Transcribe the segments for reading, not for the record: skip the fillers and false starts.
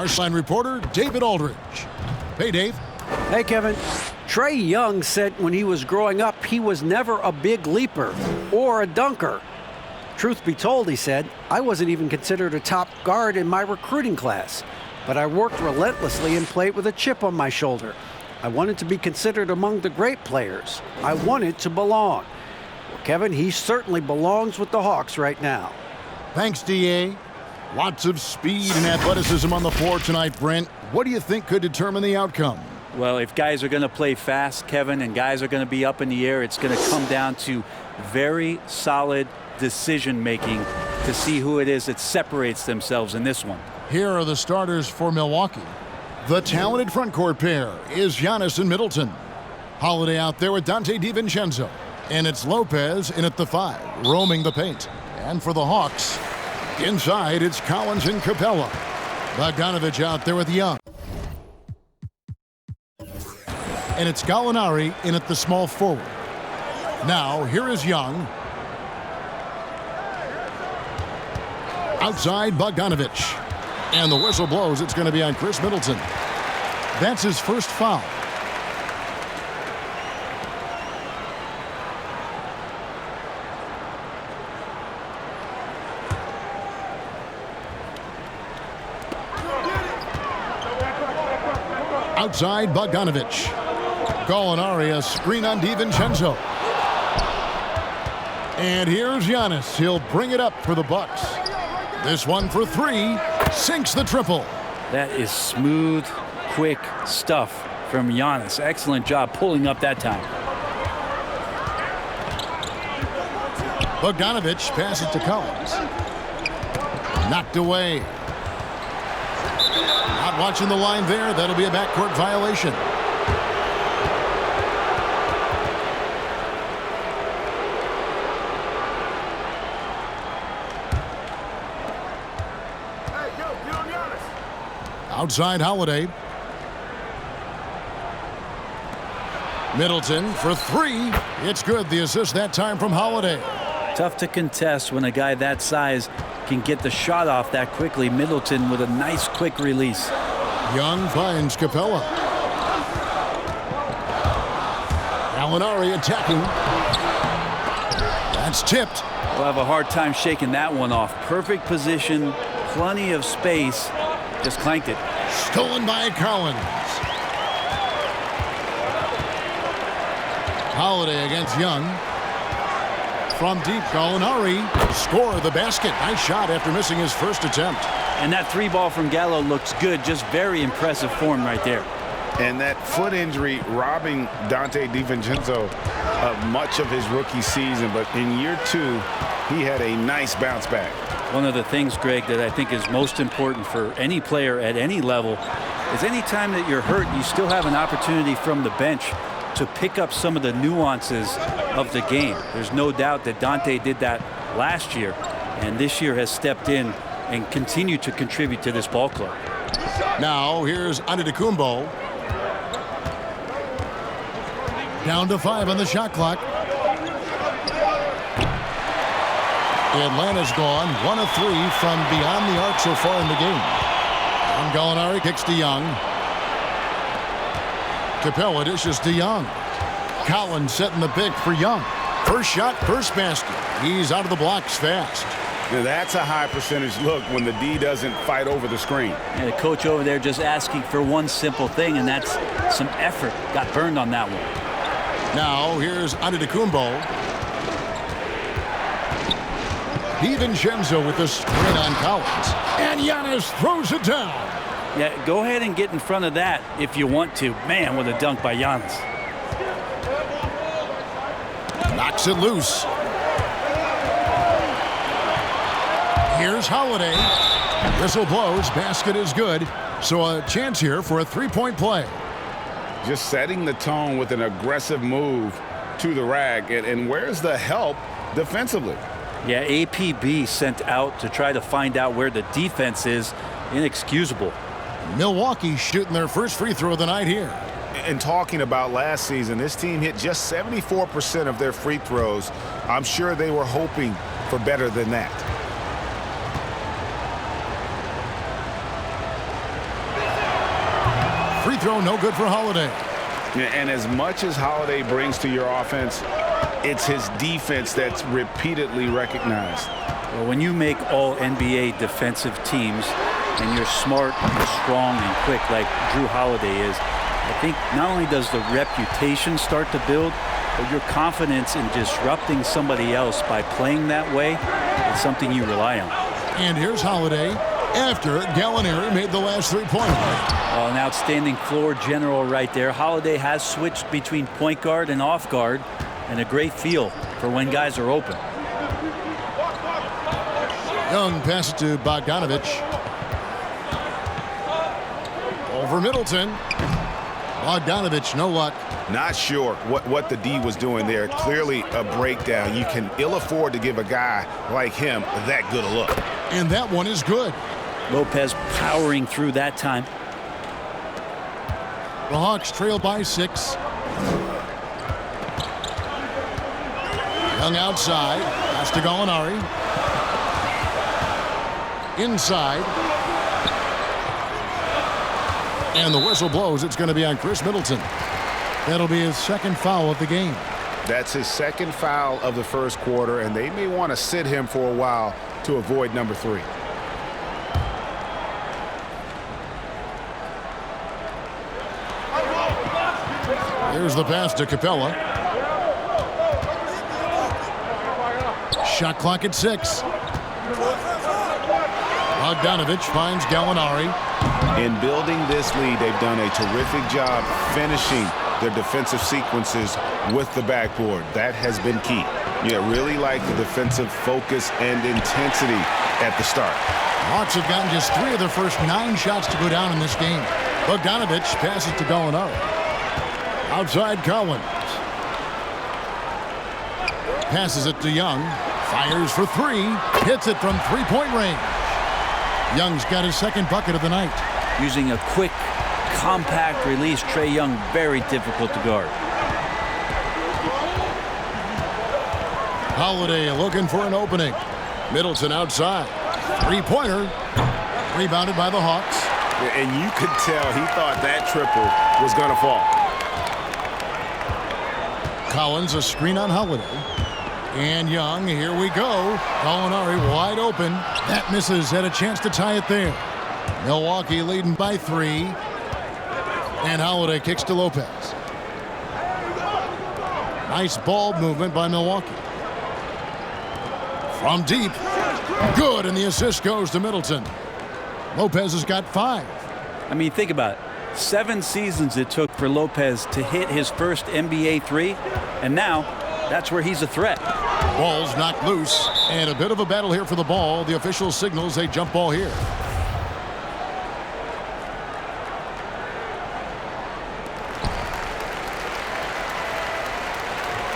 our sign reporter, David Aldridge. Hey, Dave. Hey, Kevin. Trae Young said when he was growing up, he was never a big leaper or a dunker. Truth be told, he said, I wasn't even considered a top guard in my recruiting class, but I worked relentlessly and played with a chip on my shoulder. I wanted to be considered among the great players. I wanted to belong. Well, Kevin, he certainly belongs with the Hawks right now. Thanks, D.A. Lots of speed and athleticism on the floor tonight, Brent. What do you think could determine the outcome? Well, if guys are going to play fast, Kevin, and guys are going to be up in the air, it's going to come down to very solid decision-making to see who it is that separates themselves in this one. Here are the starters for Milwaukee. The talented front court pair is Giannis and Middleton. Holiday out there with Dante DiVincenzo. And it's Lopez in at the 5, roaming the paint. And for the Hawks, inside it's Collins and Capella. Bogdanovich out there with Young. And it's Gallinari in at the small forward. Now, here is Young. Outside, Bogdanovich. And the whistle blows. It's going to be on Chris Middleton. That's his first foul. Outside, Bogdanovich. Gallinari, a screen on DiVincenzo. And here's Giannis. He'll bring it up for the Bucks. This one for 3. Sinks the triple. That is smooth, quick stuff from Giannis. Excellent job pulling up that time. Bogdanovich passes to Collins. Knocked away. Not watching the line there. That'll be a backcourt violation. Outside Holiday. Middleton for 3. It's good. The assist that time from Holiday. Tough to contest when a guy that size can get the shot off that quickly. Middleton with a nice quick release. Young finds Capella. Gallinari attacking. That's tipped. We'll have a hard time shaking that one off. Perfect position, plenty of space. Just clanked it. Stolen by Collins. Holiday against Young. From deep, Gallinari scored the basket. Nice shot after missing his first attempt. And that 3 ball from Gallo looks good. Just very impressive form right there. And that foot injury robbing Dante DiVincenzo of much of his rookie season. But in year 2, he had a nice bounce back. One of the things, Greg, that I think is most important for any player at any level is any time that you're hurt, you still have an opportunity from the bench to pick up some of the nuances of the game. There's no doubt that Dante did that last year, and this year has stepped in and continued to contribute to this ball club. Now here's Antetokounmpo. Down to 5 on the shot clock. Atlanta's gone 1 of 3 from beyond the arc so far in the game. And Gallinari kicks to Young. Capella dishes to Young. Collins setting the pick for Young. First shot, first basket. He's out of the blocks fast. Now that's a high percentage look when the D doesn't fight over the screen. And the coach over there just asking for one simple thing, and that's some effort. Got burned on that one. Now here's Antetokounmpo. DiVincenzo with the screen on Collins. And Giannis throws it down. Yeah, go ahead and get in front of that if you want to. Man, what a dunk by Giannis. Knocks it loose. Here's Holiday. Whistle blows. Basket is good. So a chance here for a 3-point play. Just setting the tone with an aggressive move to the rack. And where's the help defensively? Yeah, APB sent out to try to find out where the defense is. Inexcusable. Milwaukee shooting their first free throw of the night here. And talking about last season, this team hit just 74% of their free throws. I'm sure they were hoping for better than that. Free throw no good for Holiday. And as much as Holiday brings to your offense, it's his defense that's repeatedly recognized. Well, when you make all NBA defensive teams and you're smart and strong and quick like Drew Holiday is, I think not only does the reputation start to build, but your confidence in disrupting somebody else by playing that way is something you rely on. And here's Holiday after Gallinari made the last three-pointer. Oh, an outstanding floor general right there. Holiday has switched between point guard and off guard, and a great feel for when guys are open. Young passes to Bogdanovich. Over Middleton. Bogdanovich, no luck. Not sure what the D was doing there. Clearly a breakdown. You can ill afford to give a guy like him that good a look. And that one is good. Lopez powering through that time. The Hawks trail by 6. Young outside. Pass to Gallinari. Inside. And the whistle blows. It's going to be on Chris Middleton. That'll be his second foul of the game. That's his second foul of the first quarter, and they may want to sit him for a while to avoid number 3. Here's the pass to Capella. Shot clock at 6. Bogdanovich finds Gallinari. In building this lead, they've done a terrific job finishing their defensive sequences with the backboard. That has been key. You really like the defensive focus and intensity at the start. Hawks have gotten just 3 of their first 9 shots to go down in this game. Bogdanovich passes to Gallinari. Outside Collins. Passes it to Young. Fires for 3. Hits it from three-point range. Young's got his second bucket of the night. Using a quick, compact release, Trae Young, very difficult to guard. Holiday looking for an opening. Middleton outside. Three-pointer. Rebounded by the Hawks. And you could tell he thought that triple was going to fall. Collins, a screen on Holiday. And Young, here we go. Gallinari wide open. That misses. Had a chance to tie it there. Milwaukee leading by 3. And Holiday kicks to Lopez. Nice ball movement by Milwaukee. From deep. Good, and the assist goes to Middleton. Lopez has got 5. I mean, think about it. 7 seasons it took for Lopez to hit his first NBA 3, and now that's where he's a threat. Ball's knocked loose, and a bit of a battle here for the ball. The official signals a jump ball here.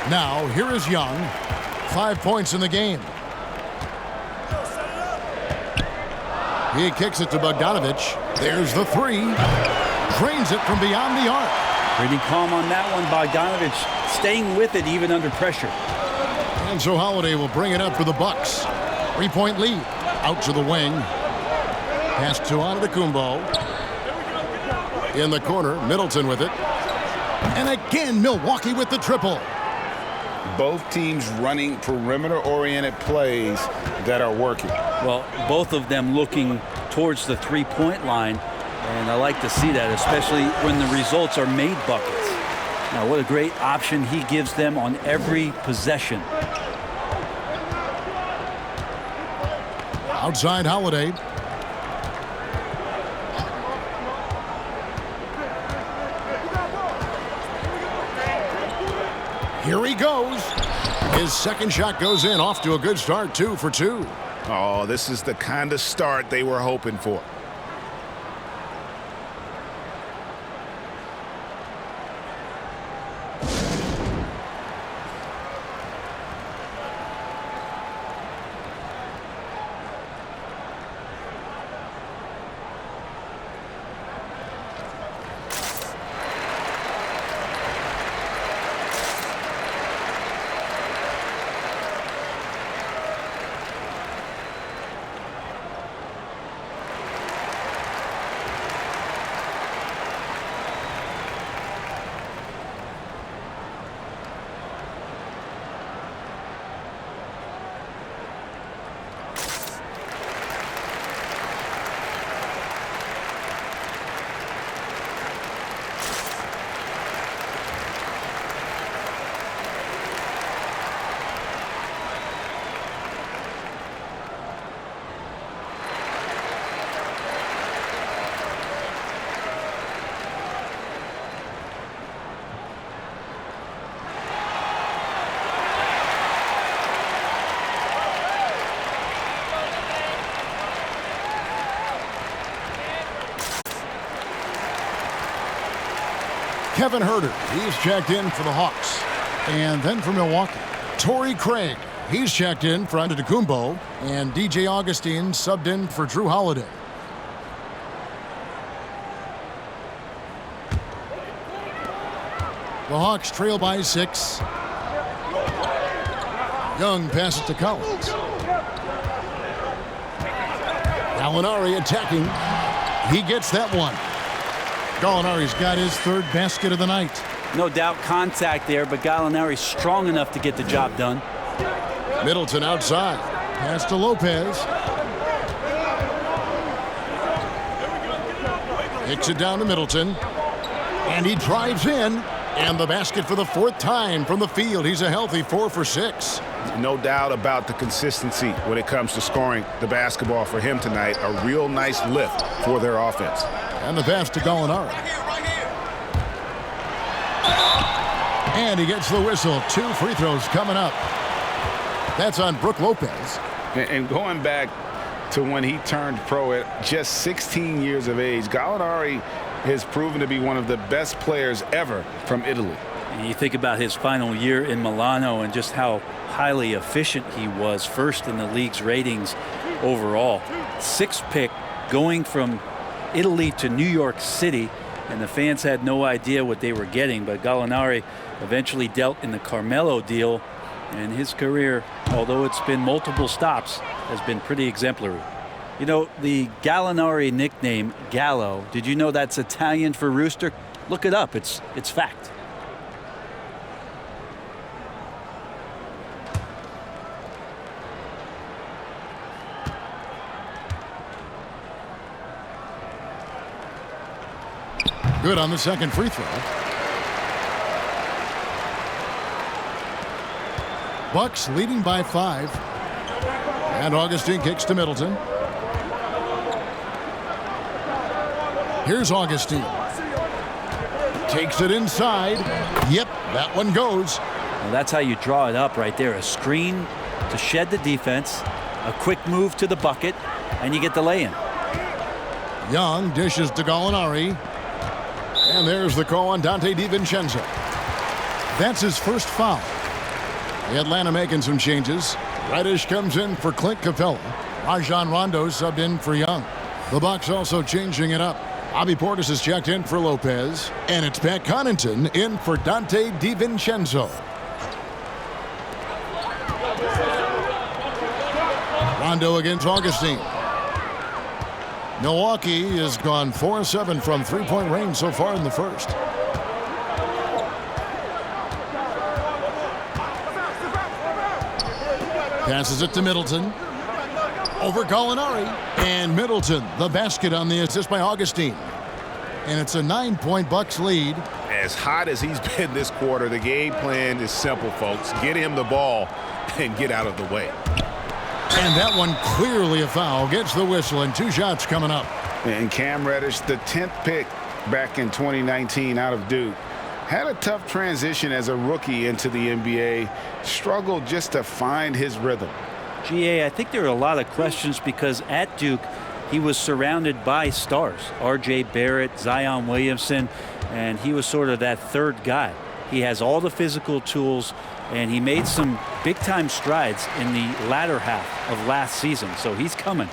Now, here is Young. 5 points in the game. He kicks it to Bogdanovich. There's the 3. Drains it from beyond the arc. Pretty calm on that one. Bogdanovich staying with it even under pressure. And so Holiday will bring it up for the Bucks. 3-point lead. Out to the wing. Pass to Antetokounmpo. In the corner, Middleton with it. And again, Milwaukee with the triple. Both teams running perimeter-oriented plays that are working. Well, both of them looking towards the three-point line, and I like to see that, especially when the results are made buckets. Now, what a great option he gives them on every possession. Outside Holiday. Here he goes. His second shot goes in. Off to a good start. 2 for 2. Oh, this is the kind of start they were hoping for. Kevin Herter, he's checked in for the Hawks. And then for Milwaukee, Torrey Craig, he's checked in for Antetokounmpo. And DJ Augustine subbed in for Drew Holiday. The Hawks trail by 6. Young passes to Collins. Gallinari attacking. He gets that one. Gallinari's got his third basket of the night. No doubt contact there, but Gallinari's strong enough to get the job done. Middleton outside. Pass to Lopez. Kicks it down to Middleton. And he drives in. And the basket for the 4th time from the field. He's a healthy 4 for 6. No doubt about the consistency when it comes to scoring the basketball for him tonight. A real nice lift for their offense. And the pass to Gallinari. And he gets the whistle. 2 free throws coming up. That's on Brook Lopez. And going back to when he turned pro at just 16 years of age, Gallinari has proven to be one of the best players ever from Italy. And you think about his final year in Milano and just how highly efficient he was, first in the league's ratings overall. 6th pick going from Italy to New York City, and the fans had no idea what they were getting, but Gallinari eventually dealt in the Carmelo deal, and his career, although it's been multiple stops, has been pretty exemplary. You know, the Gallinari nickname, Gallo, did you know that's Italian for rooster? Look it up. It's fact. Good on the second free throw. Bucks leading by 5. And Augustine kicks to Middleton. Here's Augustine. Takes it inside. Yep, that one goes. Well, that's how you draw it up right there. A screen to shed the defense, a quick move to the bucket, and you get the lay-in. Young dishes to Gallinari. And there's the call on Dante DiVincenzo. That's his first foul. The Atlanta making some changes. Reddish comes in for Clint Capella. Rajon Rondo subbed in for Young. The Bucks also changing it up. Bobby Portis is checked in for Lopez. And it's Pat Connaughton in for Dante DiVincenzo. Rondo against Augustine. Milwaukee has gone 4-7 from three-point range so far in the first. Passes it to Middleton. Over Gallinari. And Middleton, the basket on the assist by Augustine. And it's a 9-point Bucks lead. As hot as he's been this quarter, the game plan is simple, folks. Get him the ball and get out of the way. And that one clearly a foul. Gets the whistle, and 2 shots coming up. And Cam Reddish, the 10th pick back in 2019 out of Duke, had a tough transition as a rookie into the NBA. Struggled just to find his rhythm. GA, I think there are a lot of questions because at Duke, he was surrounded by stars. R.J. Barrett, Zion Williamson, and he was sort of that third guy. He has all the physical tools, and he made some big-time strides in the latter half of last season, so he's coming.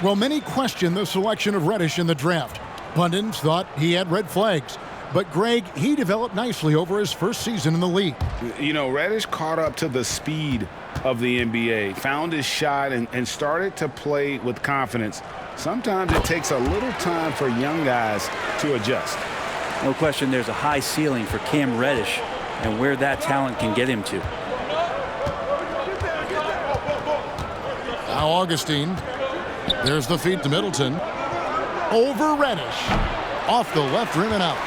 Well, many question the selection of Reddish in the draft. Pundits thought he had red flags. But, Greg, he developed nicely over his first season in the league. You know, Reddish caught up to the speed of the NBA, found his shot, and started to play with confidence. Sometimes it takes a little time for young guys to adjust. No question there's a high ceiling for Cam Reddish and where that talent can get him to. Now Augustine. There's the feed to Middleton. Over Reddish. Off the left rim and out.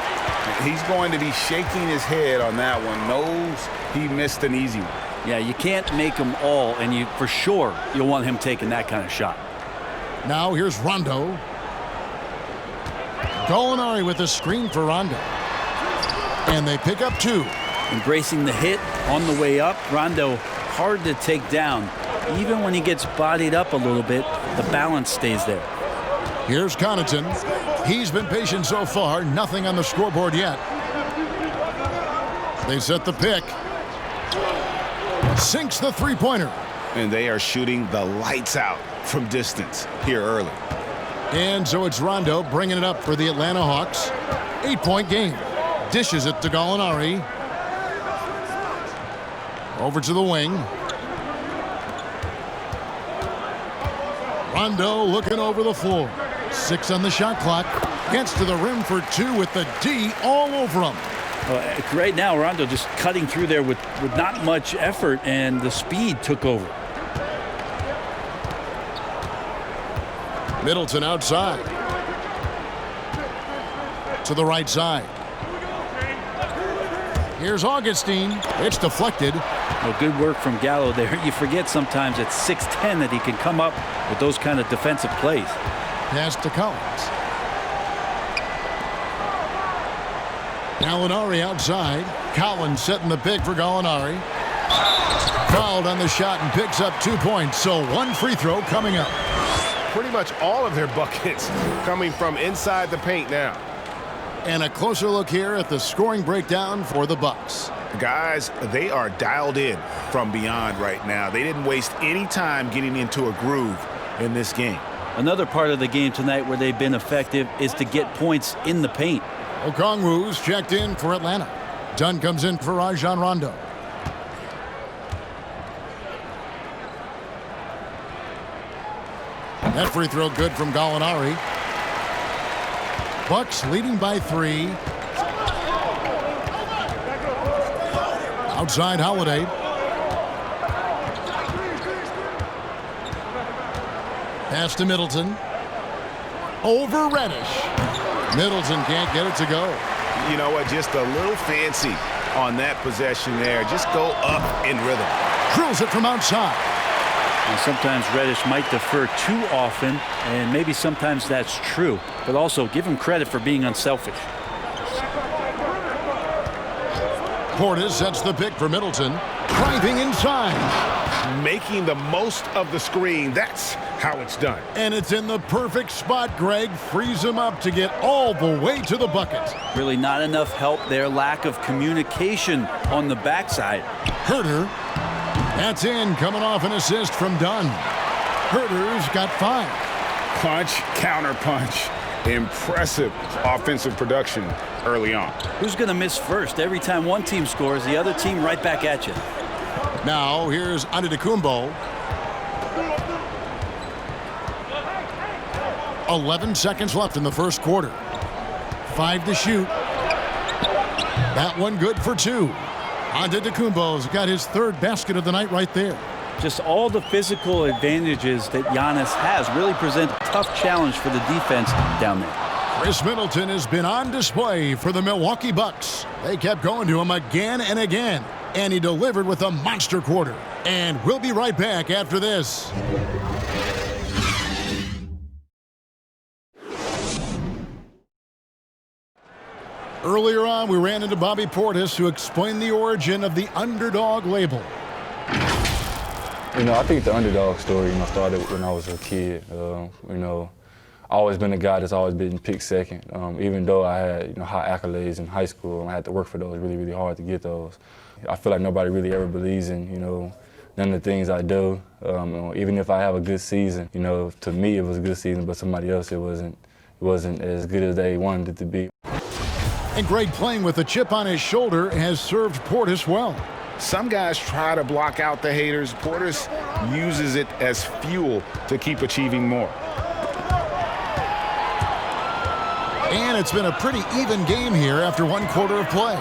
He's going to be shaking his head on that one. Knows he missed an easy one. Yeah, you can't make them all, and you for sure you'll want him taking that kind of shot. Now here's Rondo. Gallinari with a screen for Rondo. And they pick up 2. Embracing the hit on the way up. Rondo hard to take down. Even when he gets bodied up a little bit, the balance stays there. Here's Connaughton. He's been patient so far. Nothing on the scoreboard yet. They set the pick. Sinks the three-pointer. And they are shooting the lights out from distance here early. And so it's Rondo bringing it up for the Atlanta Hawks. 8-point game. Dishes it to Gallinari. Over to the wing. Rondo looking over the floor. 6 on the shot clock. Gets to the rim for 2 with the D all over him. Right now, Rondo just cutting through there with not much effort, and the speed took over. Middleton outside. To the right side. Here's Augustine. It's deflected. Well, good work from Gallo there. You forget sometimes at 6'10" that he can come up with those kind of defensive plays. Pass to Collins. Gallinari outside. Collins setting the pick for Gallinari. Fouled on the shot and picks up 2 points. So 1 free throw coming up. Pretty much all of their buckets coming from inside the paint now. And a closer look here at the scoring breakdown for the Bucks. Guys, they are dialed in from beyond right now. They didn't waste any time getting into a groove in this game. Another part of the game tonight where they've been effective is to get points in the paint. Okongwu's checked in for Atlanta. Dunn comes in for Rajon Rondo. That free throw good from Gallinari. Bucks leading by 3. Outside Holiday. Pass to Middleton. Over Reddish. Middleton can't get it to go. You know what? Just a little fancy on that possession there. Just go up in rhythm. Drills it from outside. And sometimes Reddish might defer too often, and maybe sometimes that's true. But also give him credit for being unselfish. Portis sets the pick for Middleton. Driving inside. Making the most of the screen. That's how it's done. And it's in the perfect spot. Greg frees him up to get all the way to the bucket. Really not enough help there. Lack of communication on the backside. Herter. That's in, coming off an assist from Dunn. Herter's got 5. Punch, counter punch. Impressive offensive production early on. Who's going to miss first? Every time one team scores, the other team right back at you. Now here's Antetokounmpo. 11 seconds left in the first quarter. 5 to shoot. That one good for 2. Antetokounmpo's got his 3rd basket of the night right there. Just all the physical advantages that Giannis has really present a tough challenge for the defense down there. Chris Middleton has been on display for the Milwaukee Bucks. They kept going to him again and again, and he delivered with a monster quarter. And we'll be right back after this. Earlier on, we ran into Bobby Portis to explain the origin of the underdog label. I think the underdog story, started when I was a kid. I've always been a guy that's always been picked second. Even though I had, high accolades in high school, and I had to work for those really, really hard to get those. I feel like nobody really ever believes in, none of the things I do. Even if I have a good season, to me it was a good season, but somebody else it wasn't as good as they wanted it to be. And Greg, playing with a chip on his shoulder, has served Portis well. Some guys try to block out the haters. Portis uses it as fuel to keep achieving more. And it's been a pretty even game here after 1 quarter of play.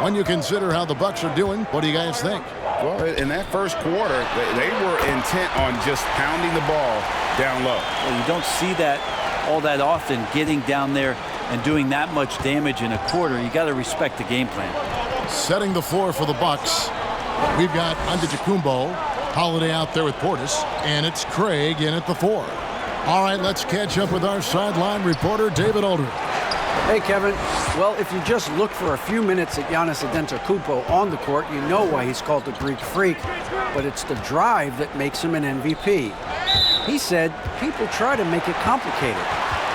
When you consider how the Bucks are doing, what do you guys think? Well, in that first quarter, they were intent on just pounding the ball down low. Well, you don't see that all that often, getting down there and doing that much damage in a quarter. You got to respect the game plan. Setting the floor for the Bucks. We've got Antetokounmpo, Holiday out there with Portis, and it's Craig in at the 4. All right, let's catch up with our sideline reporter, David Aldridge. Hey, Kevin. Well, if you just look for a few minutes at Giannis Antetokounmpo on the court, you know why he's called the Greek Freak. But it's the drive that makes him an MVP. He said people try to make it complicated.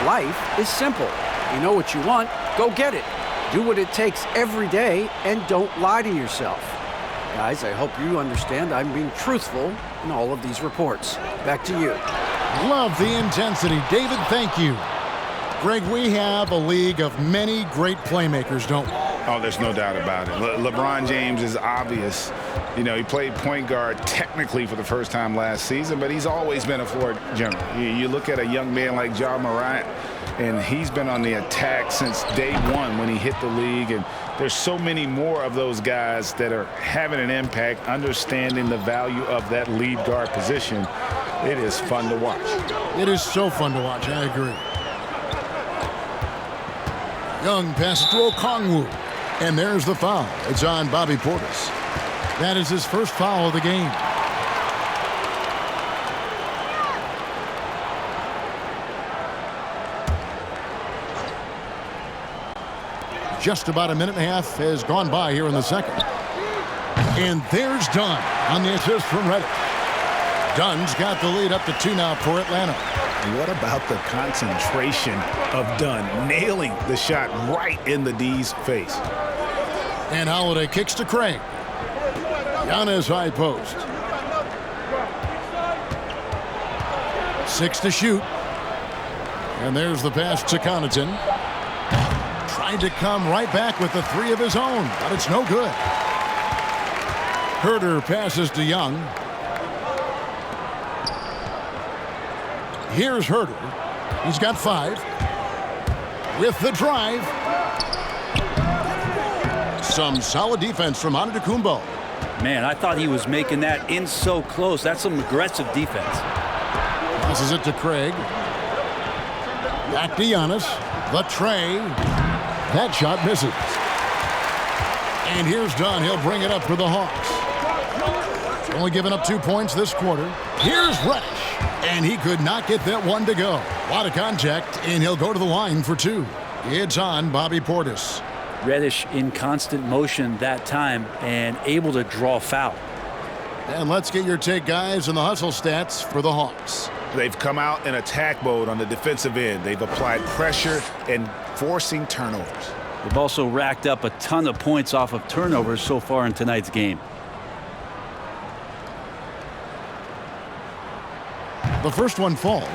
Life is simple. You know what you want, go get it. Do what it takes every day and don't lie to yourself. Guys, I hope you understand I'm being truthful in all of these reports. Back to you. Love the intensity. David, thank you. Greg, we have a league of many great playmakers, don't we? Oh, there's no doubt about it. LeBron James is obvious. You know, he played point guard technically for the first time last season, but he's always been a floor general. You look at a young man like Ja Morant, and he's been on the attack since day one when he hit the league. And there's so many more of those guys that are having an impact, understanding the value of that lead guard position. It is fun to watch. It is so fun to watch. I agree. Young passes to Okongwu. And there's the foul. It's on Bobby Portis. That is his first foul of the game. Just about a minute and a half has gone by here in the second. And there's Dunn on the assist from Reddish. Dunn's got the lead up to 2 now for Atlanta. And what about the concentration of Dunn nailing the shot right in the D's face? And Holiday kicks to Craig. Giannis high post. 6 to shoot. And there's the pass to Connaughton. Trying to come right back with the 3 of his own, but it's no good. Herter passes to Young. Here's Herter. He's got 5. With the drive. Some solid defense from Antetokounmpo. Man, I thought he was making that in so close. That's some aggressive defense. Passes it to Craig. Back to Giannis. The tray. That shot misses. And here's Dunn. He'll bring it up for the Hawks. Only giving up 2 points this quarter. Here's Reddish. And he could not get that one to go. A lot of contact, and he'll go to the line for 2. It's on Bobby Portis. Reddish in constant motion that time and able to draw foul. And let's get your take, guys, on the hustle stats for the Hawks. They've come out in attack mode on the defensive end. They've applied pressure and forcing turnovers. They've also racked up a ton of points off of turnovers so far in tonight's game. The first one falls.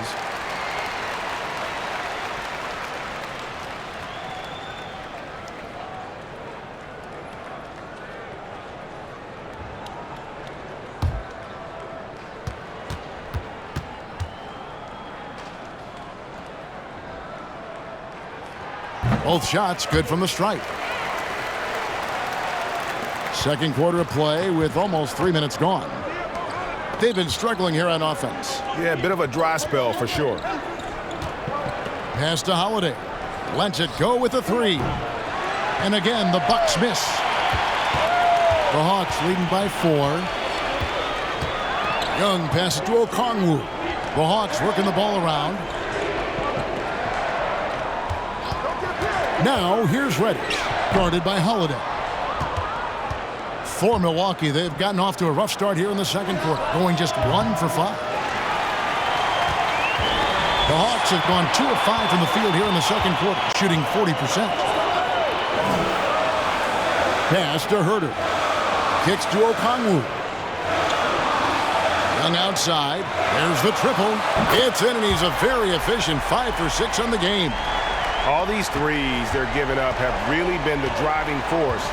Both shots good from the stripe. Second quarter of play with almost 3 minutes gone. They've been struggling here on offense. Yeah, a bit of a dry spell for sure. Pass to Holiday. Lets it go with the 3. And again, the Bucks miss. The Hawks leading by 4. Young passes to Okongwu. The Hawks working the ball around. Now, here's Reddish, guarded by Holiday. For Milwaukee, they've gotten off to a rough start here in the second quarter, going just 1 for 5. The Hawks have gone 2 of 5 from the field here in the second quarter, shooting 40%. Pass to Herter. Kicks to Okongwu. Young outside. There's the triple. It's in, and he's a very efficient 5 for 6 on the game. All these threes they're giving up have really been the driving force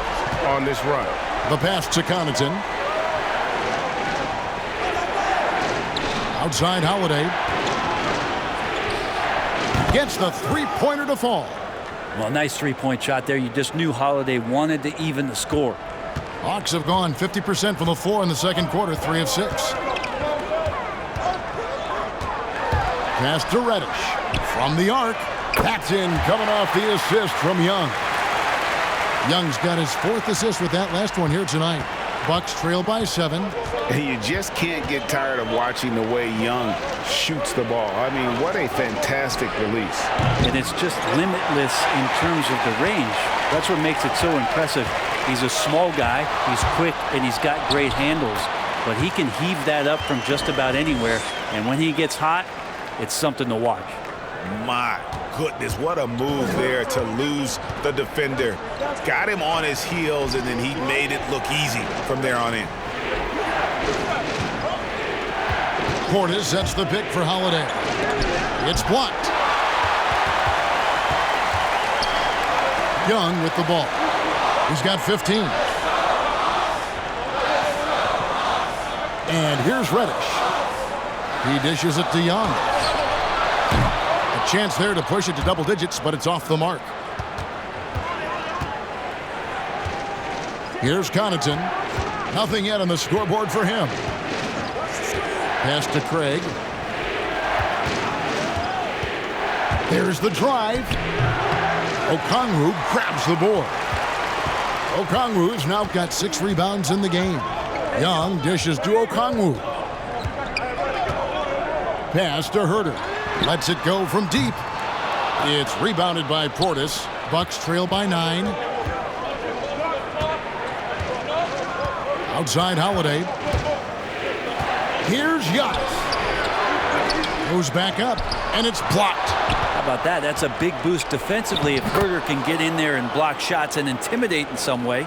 on this run. The pass to Connaughton. Outside Holiday. Gets the 3-pointer to fall. Well, nice 3-point shot there. You just knew Holiday wanted to even the score. Hawks have gone 50% from the floor in the second quarter, 3 of 6. Pass to Reddish. From the arc. That's in, coming off the assist from Young. Young's got his 4th assist with that last one here tonight. Bucks trail by 7. And you just can't get tired of watching the way Young shoots the ball. I mean, what a fantastic release. And it's just limitless in terms of the range. That's what makes it so impressive. He's a small guy, he's quick, and he's got great handles. But he can heave that up from just about anywhere. And when he gets hot, it's something to watch. My goodness, what a move there to lose the defender. Got him on his heels, and then he made it look easy from there on in. Portis sets the pick for Holiday. It's blocked. Young with the ball. He's got 15. And here's Reddish. He dishes it to Young. A chance there to push it to double digits, but it's off the mark. Here's Connaughton. Nothing yet on the scoreboard for him. Pass to Craig. There's the drive. Okongwu grabs the board. Okongwu's now got 6 rebounds in the game. Young dishes to Okongwu. Pass to Herter. Lets it go from deep. It's rebounded by Portis. Bucks trail by 9. Outside Holiday. Here's Giannis. Goes back up, and it's blocked. How about that? That's a big boost defensively if Herter can get in there and block shots and intimidate in some way.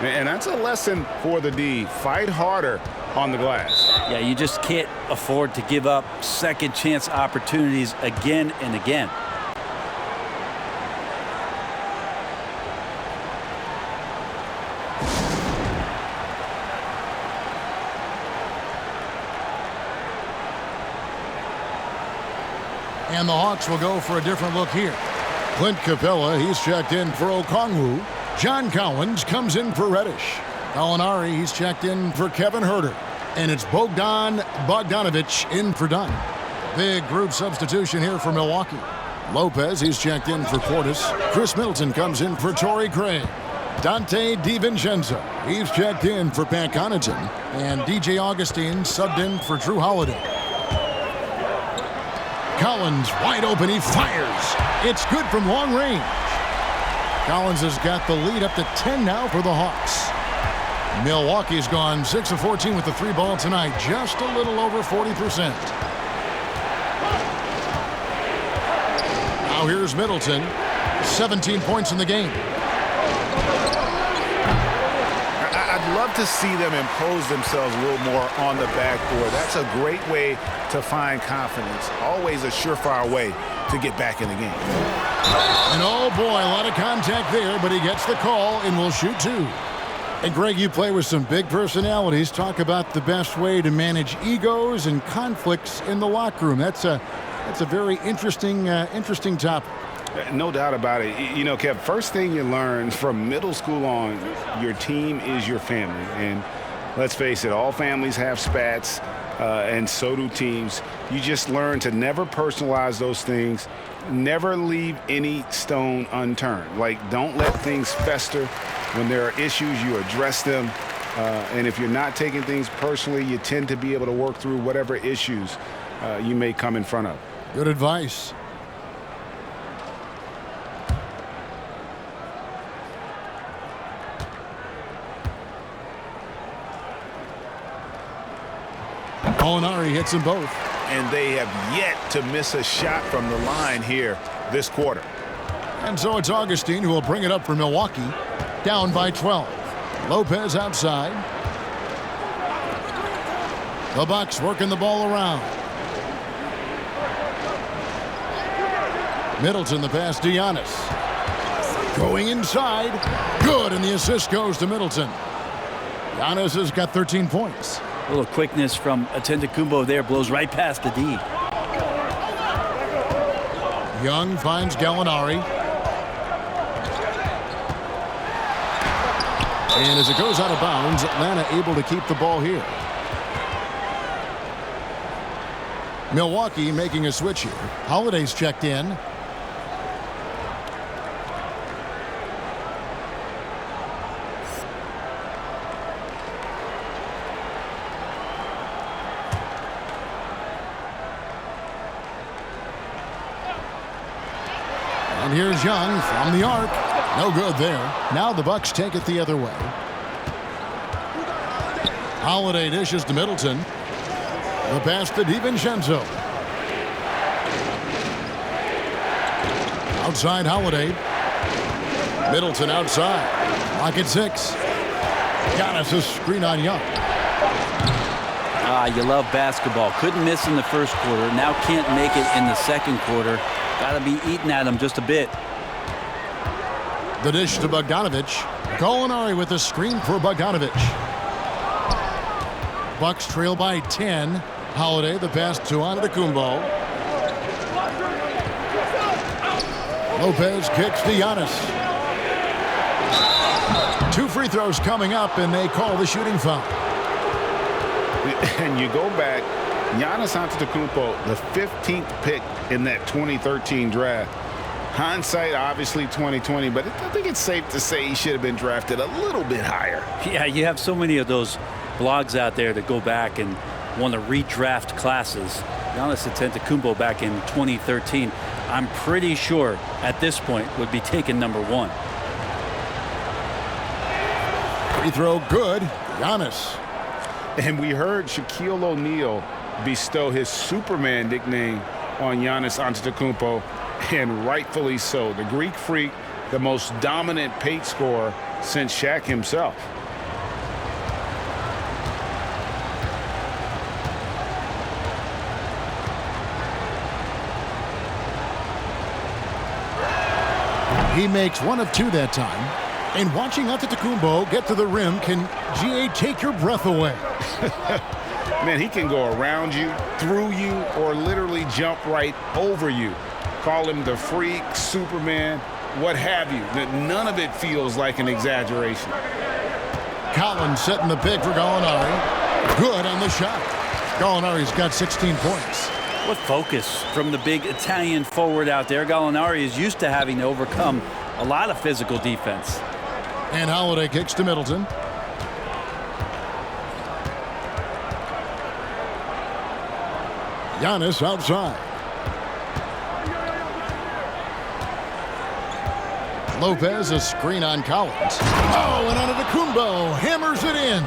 And that's a lesson for the D. Fight harder on the glass. Yeah, you just can't afford to give up second chance opportunities again and again. And the Hawks will go for a different look here. Clint Capella, he's checked in for Okongwu. John Collins comes in for Reddish. Gallinari, he's checked in for Kevin Herter. And it's Bogdan Bogdanovic in for Dunn. Big group substitution here for Milwaukee. Lopez, he's checked in for Portis. Chris Middleton comes in for Torrey Craig. Dante DiVincenzo, he's checked in for Pat Connaughton. And DJ Augustine subbed in for Drew Holiday. Collins wide open, he fires. It's good from long range. Collins has got the lead up to 10 now for the Hawks. Milwaukee's gone 6 of 14 with the 3 ball tonight, just a little over 40%. Now here's Middleton, 17 points in the game. I'd love to see them impose themselves a little more on the backboard. That's a great way to find confidence. Always a surefire way to get back in the game. And oh boy, a lot of contact there, but he gets the call and will shoot 2. And Greg, you play with some big personalities. Talk about the best way to manage egos and conflicts in the locker room. That's a very interesting topic. No doubt about it. You know, Kev, first thing you learn from middle school on, your team is your family. And let's face it, all families have spats, and so do teams. You just learn to never personalize those things, never leave any stone unturned. Like, don't let things fester. When there are issues, you address them. And if you're not taking things personally, you tend to be able to work through whatever issues you may come in front of. Good advice. Gallinari hits them both. And they have yet to miss a shot from the line here this quarter. And so it's Augustine who will bring it up for Milwaukee. Down by 12. Lopez outside. The Bucks working the ball around. Middleton, the pass to Giannis. Going inside. Good, and the assist goes to Middleton. Giannis has got 13 points. A little quickness from Antetokounmpo there, blows right past the D. Young finds Gallinari. And as it goes out of bounds, Atlanta able to keep the ball here. Milwaukee making a switch here. Holiday's checked in. And here's Young from the arc. No good there. Now the Bucks take it the other way. Holiday dishes to Middleton. The pass to DiVincenzo. Outside Holiday. Middleton outside. Lock at 6. Giannis a screen on Young. You love basketball. Couldn't miss in the first quarter. Now can't make it in the second quarter. Got to be eating at him just a bit. The dish to Bogdanovich. Gallinari with a screen for Bogdanovich. Bucks trail by 10. Holiday the pass to Antetokounmpo. Lopez kicks to Giannis. 2 free throws coming up, and they call the shooting foul. And you go back, Giannis Antetokounmpo, the 15th pick in that 2013 draft. Hindsight, obviously 2020, but I think it's safe to say he should have been drafted a little bit higher. Yeah, you have so many of those blogs out there that go back and want to redraft classes. Giannis Antetokounmpo back in 2013, I'm pretty sure at this point would be taken number 1. Free throw good. Giannis. And we heard Shaquille O'Neal bestow his Superman nickname on Giannis Antetokounmpo, and rightfully so. The Greek Freak, the most dominant paint scorer since Shaq himself. He makes 1 of 2 that time. And watching Antetokounmpo get to the rim can, GA, take your breath away. Man, he can go around you, through you, or literally jump right over you. Call him the Freak, Superman, what have you. None of it feels like an exaggeration. Collins setting the pick for Gallinari. Good on the shot. Gallinari's got 16 points. What focus from the big Italian forward out there. Gallinari is used to having to overcome a lot of physical defense. And Holiday kicks to Middleton. Giannis outside. Lopez a screen on Collins. Oh, and Antetokounmpo hammers it in.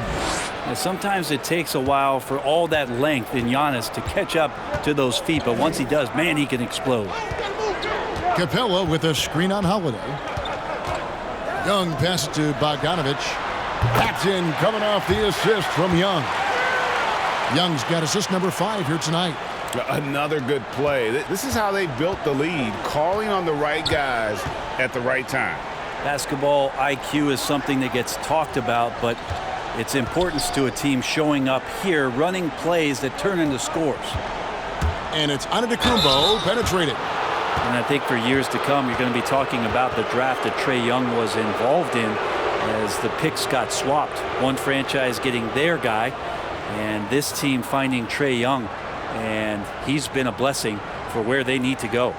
Now, sometimes it takes a while for all that length in Giannis to catch up to those feet, but once he does, man, he can explode. Capella with a screen on Holiday. Young passes to Bogdanovich. That's in, coming off the assist from Young. Young's got assist number 5 here tonight. Another good play. This is how they built the lead, calling on the right guys at the right time. Basketball IQ is something that gets talked about, but its importance to a team showing up here, running plays that turn into scores. And it's Antetokounmpo penetrated. And I think for years to come, you're going to be talking about the draft that Trae Young was involved in as the picks got swapped. One franchise getting their guy, and this team finding Trae Young. And he's been a blessing for where they need to go.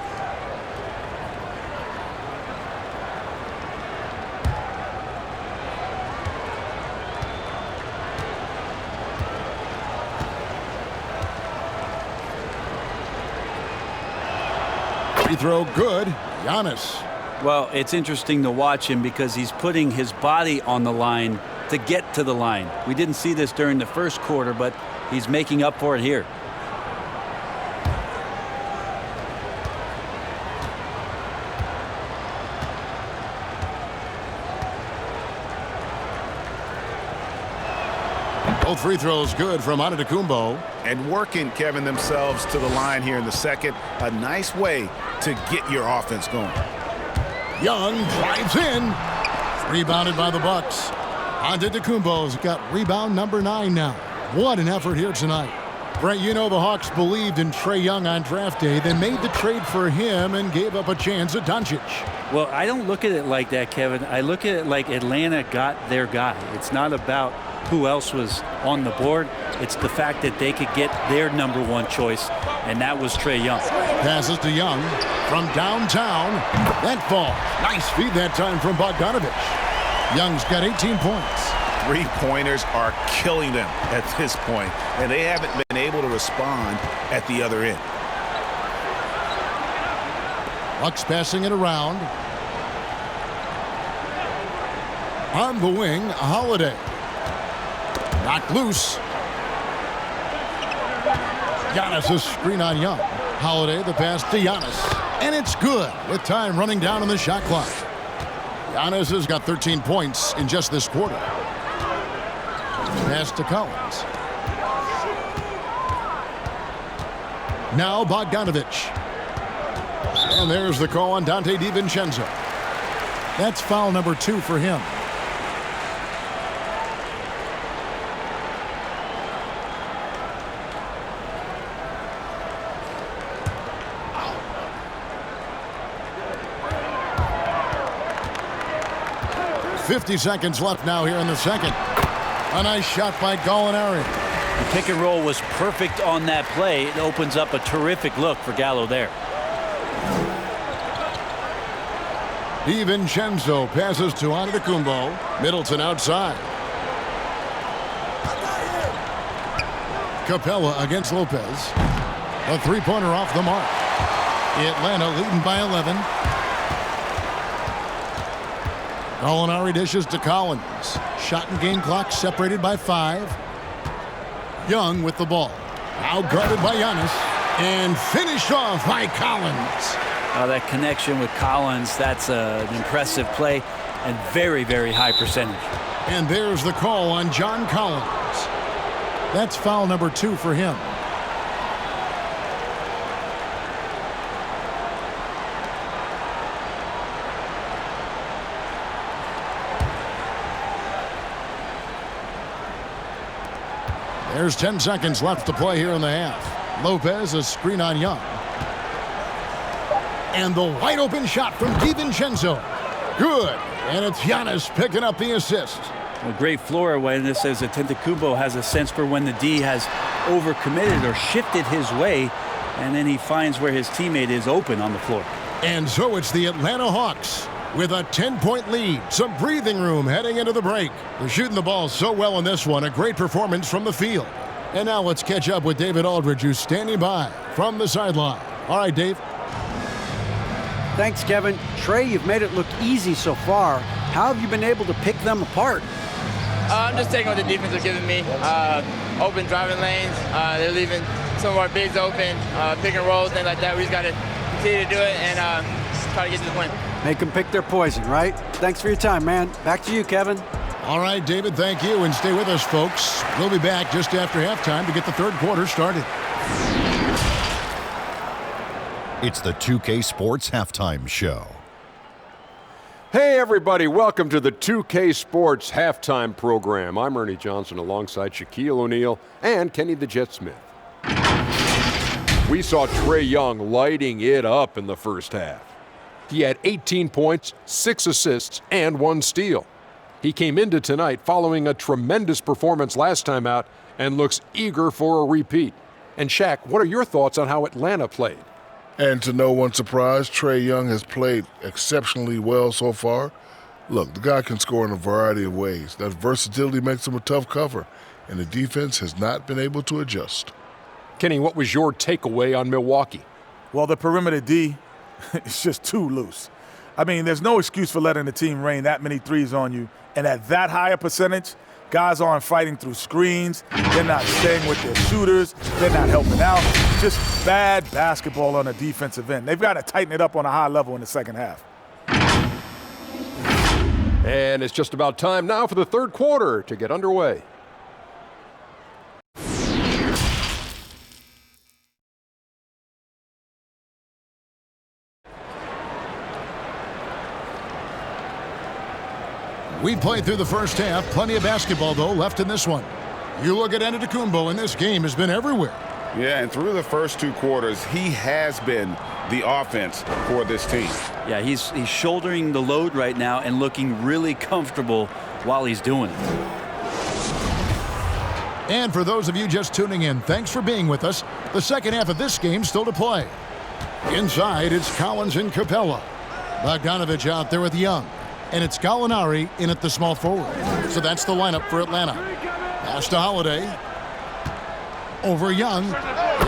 Free throw good. Giannis. Well, it's interesting to watch him because he's putting his body on the line to get to the line. We didn't see this during the first quarter, but he's making up for it here. Both free throws good from Antetokounmpo. And working, Kevin, themselves to the line here in the second. A nice way to get your offense going. Young drives in. Rebounded by the Bucks. Antetokounmpo's got rebound number 9 now. What an effort here tonight. Brent, you know the Hawks believed in Trae Young on draft day. They made the trade for him and gave up a chance at Doncic. Well, I don't look at it like that, Kevin. I look at it like Atlanta got their guy. It's not about who else was on the board. It's the fact that they could get their number 1 choice, and that was Trae Young. Passes to Young from downtown. That ball. Nice feed that time from Bogdanovich. Young's got 18 points. 3-pointers are killing them at this point, and they haven't been able to respond at the other end. Bucks passing it around. On the wing, Holiday. Knocked loose. Giannis a screen on Young. Holiday the pass to Giannis. And it's good with time running down on the shot clock. Giannis has got 13 points in just this quarter. Pass to Collins. Now Bogdanovich. And there's the call on Donte DiVincenzo. That's foul number 2 for him. .50 seconds left now here in the second. A nice shot by Gallinari. The pick and roll was perfect on that play. It opens up a terrific look for Gallo there. DiVincenzo passes to Antetokounmpo. Middleton outside. Capella against Lopez. A three-pointer off the mark. Atlanta leading by 11. Gallinari dishes to Collins. Shot and game clock separated by 5. Young with the ball. Now guarded by Giannis. And finished off by Collins. That connection with Collins, that's an impressive play and very, very high percentage. And there's the call on John Collins. That's foul number 2 for him. There's 10 seconds left to play here in the half. Lopez, a screen on Young. And the wide open shot from DiVincenzo. Good. And it's Giannis picking up the assist. Well, great floor awareness as Antetokounmpo has a sense for when the D has overcommitted or shifted his way, and then he finds where his teammate is open on the floor. And so it's the Atlanta Hawks with a 10-point lead. Some breathing room heading into the break. They're shooting the ball so well in this one. A great performance from the field. And now let's catch up with David Aldridge, who's standing by from the sideline. All right, Dave. Thanks, Kevin. Trey, you've made it look easy so far. How have you been able to pick them apart? I'm just taking what the defense is giving me. Open driving lanes. They're leaving some of our bigs open, pick and rolls, things like that. We just got to continue to do it and try to get to the win. Make them pick their poison, right? Thanks for your time, man. Back to you, Kevin. All right, David, thank you. And stay with us, folks. We'll be back just after halftime to get the third quarter started. It's the 2K Sports Halftime Show. Hey, everybody. Welcome to the 2K Sports Halftime Program. I'm Ernie Johnson alongside Shaquille O'Neal and Kenny the Jet Smith. We saw Trae Young lighting it up in the first half. He had 18 points, 6 assists, and 1 steal. He came into tonight following a tremendous performance last time out and looks eager for a repeat. And Shaq, what are your thoughts on how Atlanta played? And to no one's surprise, Trae Young has played exceptionally well so far. Look, the guy can score in a variety of ways. That versatility makes him a tough cover, and the defense has not been able to adjust. Kenny, what was your takeaway on Milwaukee? Well, the perimeter D is just too loose. I mean, there's no excuse for letting the team rain that many threes on you. And at that higher percentage, guys aren't fighting through screens. They're not staying with their shooters. They're not helping out. Just bad basketball on the defensive end. They've got to tighten it up on a high level in the second half. And it's just about time now for the third quarter to get underway. We played through the first half. Plenty of basketball, though, left in this one. You look at Antetokounmpo, and this game has been everywhere. Yeah, and through the first 2 quarters, he has been the offense for this team. Yeah, he's shouldering the load right now and looking really comfortable while he's doing it. And for those of you just tuning in, thanks for being with us. The second half of this game still to play. Inside, it's Collins and Capella. Bogdanovich out there with Young. And it's Gallinari in at the small forward. So that's the lineup for Atlanta. Pass to Holiday. Over Young.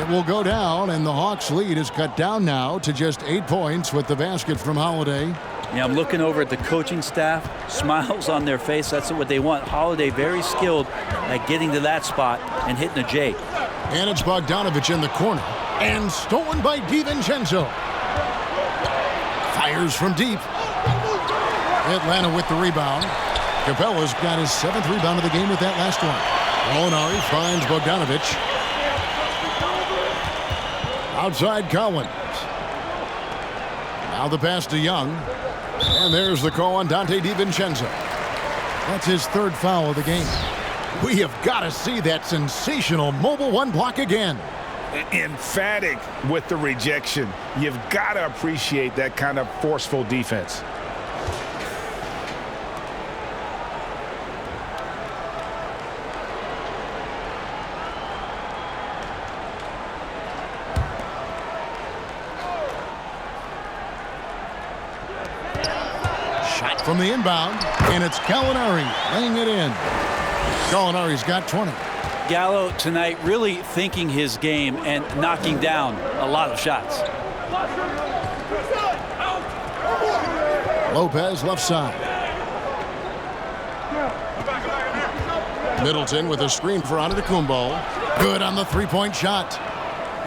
It will go down, and the Hawks' lead is cut down now to just 8 points with the basket from Holiday. Yeah, I'm looking over at the coaching staff. Smiles on their face. That's what they want. Holiday very skilled at getting to that spot and hitting a J. And it's Bogdanovich in the corner. And stolen by DiVincenzo. Fires from deep. Atlanta with the rebound. Capella's got his 7th rebound of the game with that last one. Gallinari finds Bogdanovich. Outside Collins. Now the pass to Young. And there's the call on Dante DiVincenzo. That's his 3rd foul of the game. We have got to see that sensational mobile 1 block again. Emphatic with the rejection. You've got to appreciate that kind of forceful defense. Shot from the inbound, and it's Gallinari laying it in. Gallinari's got 20. Gallo tonight really thinking his game and knocking down a lot of shots. Lopez left side. Middleton with a screen for Antetokounmpo. Good on the 3-point shot.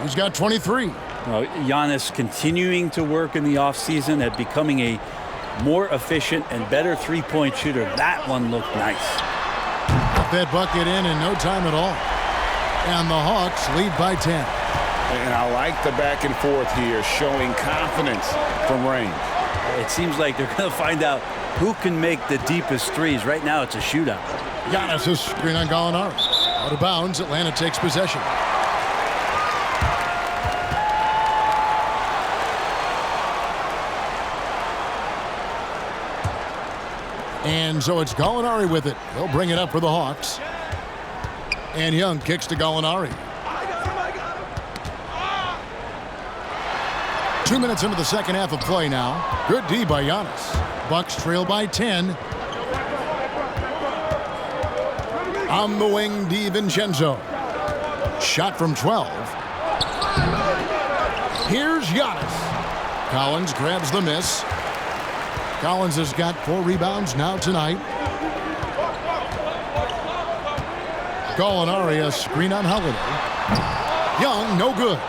He's got 23. Well, Giannis continuing to work in the offseason at becoming a more efficient and better 3-point shooter. That one looked nice. Got that bucket in no time at all. And the Hawks lead by 10. And I like the back and forth here, showing confidence from Rain. It seems like they're going to find out who can make the deepest threes. Right now, it's a shootout. Giannis' screen on Gallinari. Out of bounds, Atlanta takes possession. And so it's Gallinari with it. He'll bring it up for the Hawks. And Young kicks to Gallinari. 2 minutes into the second half of play now. Good D by Giannis. Bucks trail by 10. On the wing, DiVincenzo. Shot from 12. Here's Giannis. Collins grabs the miss. Collins has got 4 rebounds now tonight. Gallinari, a screen on Holiday. Young, no good.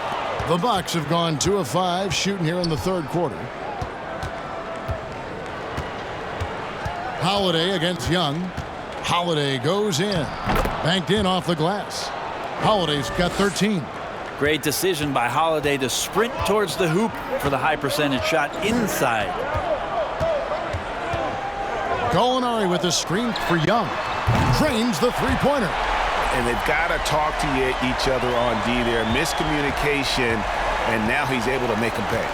The Bucks have gone 2 of 5 shooting here in the 3rd quarter. Holiday against Young. Holiday goes in. Banked in off the glass. Holiday's got 13. Great decision by Holiday to sprint towards the hoop for the high percentage shot inside. Gallinari with a screen for Young. Drains the 3-pointer. And they've got to talk to each other on D there. Miscommunication, and now he's able to make them pay.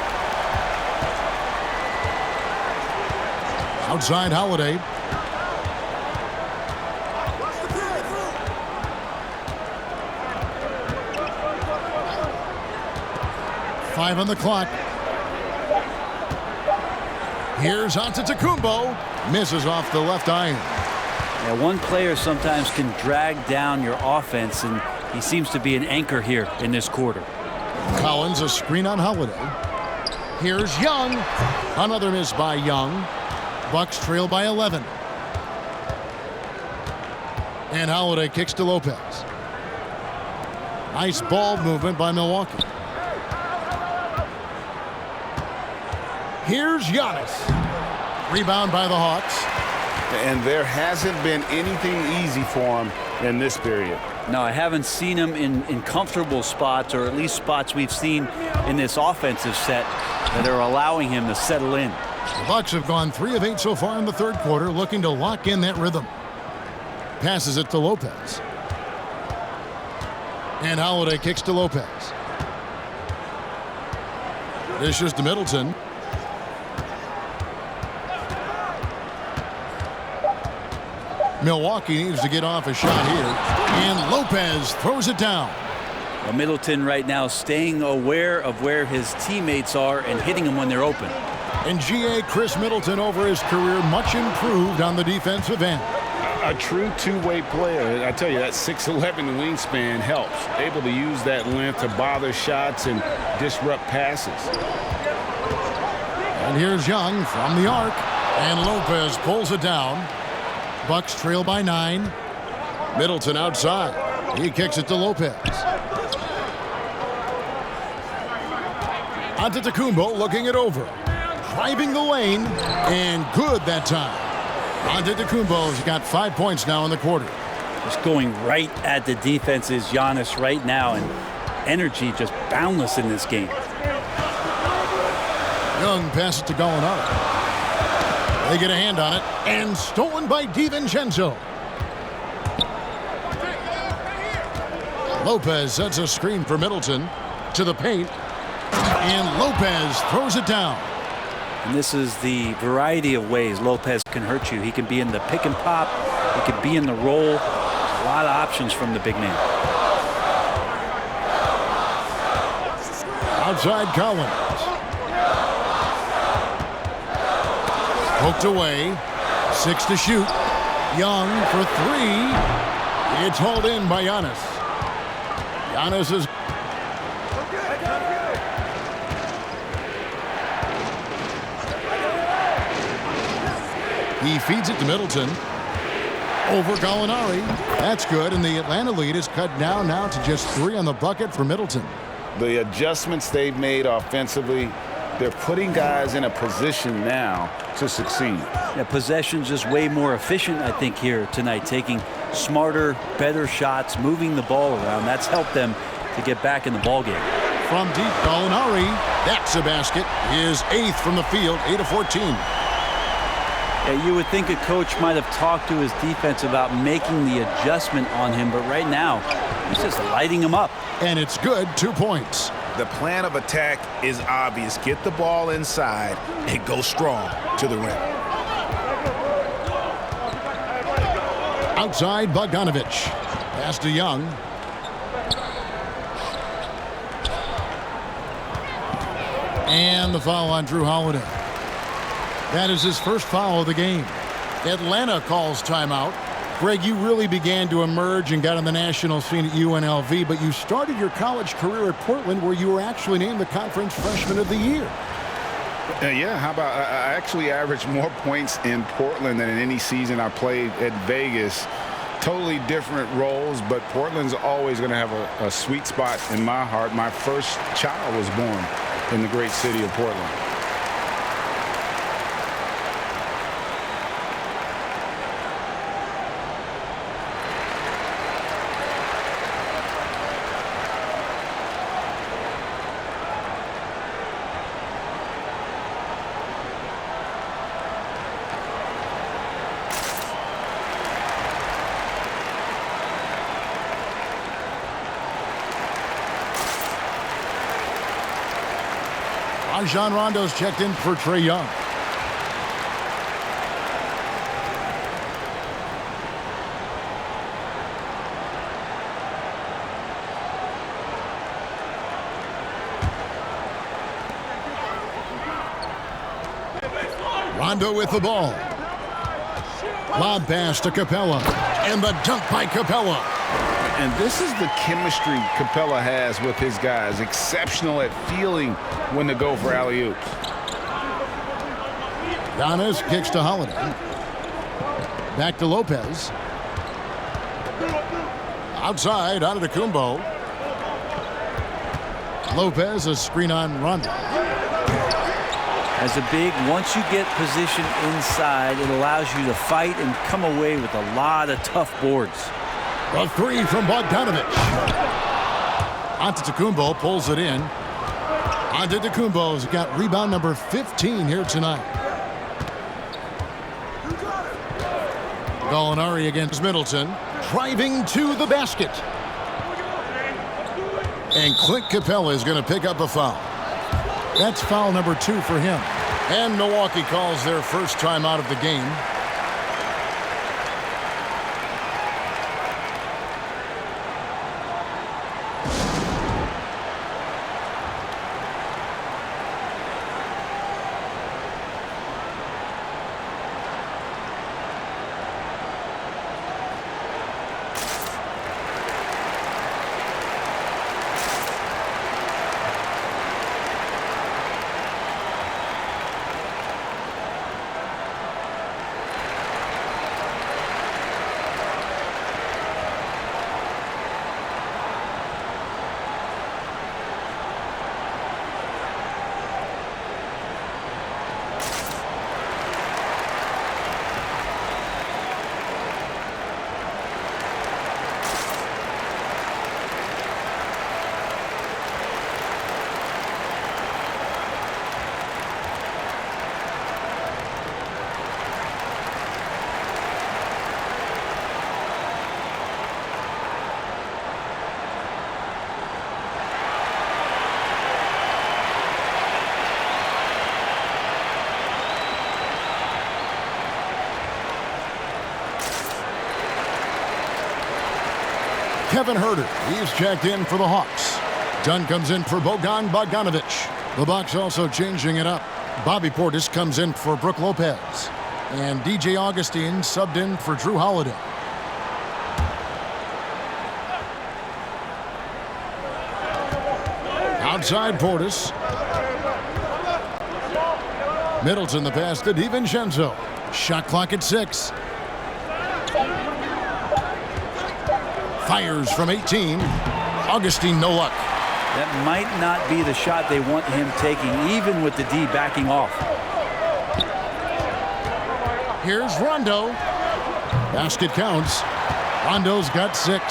Outside Holiday. Five on the clock. Here's Antetokounmpo. Misses off the left iron. Yeah, one player sometimes can drag down your offense, and he seems to be an anchor here in this quarter. Collins, a screen on Holiday. Here's Young. Another miss by Young. Bucks trail by 11. And Holiday kicks to Lopez. Nice ball movement by Milwaukee. Here's Giannis. Rebound by the Hawks. And there hasn't been anything easy for him in this period. No, I haven't seen him in comfortable spots, or at least spots we've seen in this offensive set that are allowing him to settle in. The Bucks have gone 3 of 8 so far in the 3rd quarter, looking to lock in that rhythm. Passes it to Lopez. And Holiday kicks to Lopez. Dishes to Middleton. Milwaukee needs to get off a shot here. And Lopez throws it down. Well, Middleton right now staying aware of where his teammates are and hitting them when they're open. And G.A. Chris Middleton over his career much improved on the defensive end. A true two-way player. I tell you, that 6'11" wingspan helps. Able to use that length to bother shots and disrupt passes. And here's Young from the arc. And Lopez pulls it down. Bucks trail by 9. Middleton outside. He kicks it to Lopez. Antetokounmpo looking it over. driving the lane, and good that time. Antetokounmpo's got 5 points now in the quarter. Just going right at the defense is Giannis right now, and energy just boundless in this game. Young passes to Gallinari. They get a hand on it, and stolen by DiVincenzo. Lopez sets a screen for Middleton to the paint, and Lopez throws it down. And this is the variety of ways Lopez can hurt you. He can be in the pick and pop. He can be in the roll. A lot of options from the big man. Outside Collins. Poked away. 6 to shoot. Young for 3. It's hauled in by Giannis. Giannis is... He feeds it to Middleton. Over Gallinari. That's good, and the Atlanta lead is cut down now to just 3 on the bucket for Middleton. The adjustments they've made offensively, they're putting guys in a position now to succeed. Yeah, possession's just way more efficient, I think, here tonight. Taking smarter, better shots, moving the ball around. That's helped them to get back in the ballgame. From deep, Gallinari. That's a basket. His 8th from the field, 8 of 14. Yeah, you would think a coach might have talked to his defense about making the adjustment on him, but right now, he's just lighting him up. And it's good, 2 points. The plan of attack is obvious. Get the ball inside and go strong to the rim. Outside, Bogdanovich. Pass to Young. And the foul on Drew Holiday. That is his first foul of the game. Atlanta calls timeout. Greg, you really began to emerge and got on the national scene at UNLV, but you started your college career at Portland, where you were actually named the Conference Freshman of the Year. Yeah, how about I actually averaged more points in Portland than in any season I played at Vegas. Totally different roles, but Portland's always going to have a sweet spot in my heart. My first child was born in the great city of Portland. Rajon Rondo's checked in for Trae Young. Rondo with the ball. Lob pass to Capella. And the dunk by Capella. And this is the chemistry Capella has with his guys. Exceptional at feeling when to go for alley-oops. Giannis kicks to Holiday. Back to Lopez. Outside, Antetokounmpo. Lopez, a screen on Rondo. As a big, once you get position inside, it allows you to fight and come away with a lot of tough boards. A 3 from Bogdanovich. Antetokounmpo pulls it in. Antetokounmpo's got rebound number 15 here tonight. Gallinari against Middleton. Driving to the basket. And Clint Capella is going to pick up a foul. That's foul number 2 for him. And Milwaukee calls their first time out of the game. Kevin Herter, he's checked in for the Hawks. Dunn comes in for Bogan Bogdanovic. The Bucks also changing it up. Bobby Portis comes in for Brook Lopez. And DJ Augustine subbed in for Drew Holiday. Outside Portis. Middleton the pass to DiVincenzo. Shot clock at 6. Fires from 18. Augustine no luck. That might not be the shot they want him taking, even with the D backing off. Here's Rondo. Basket counts. Rondo's got 6.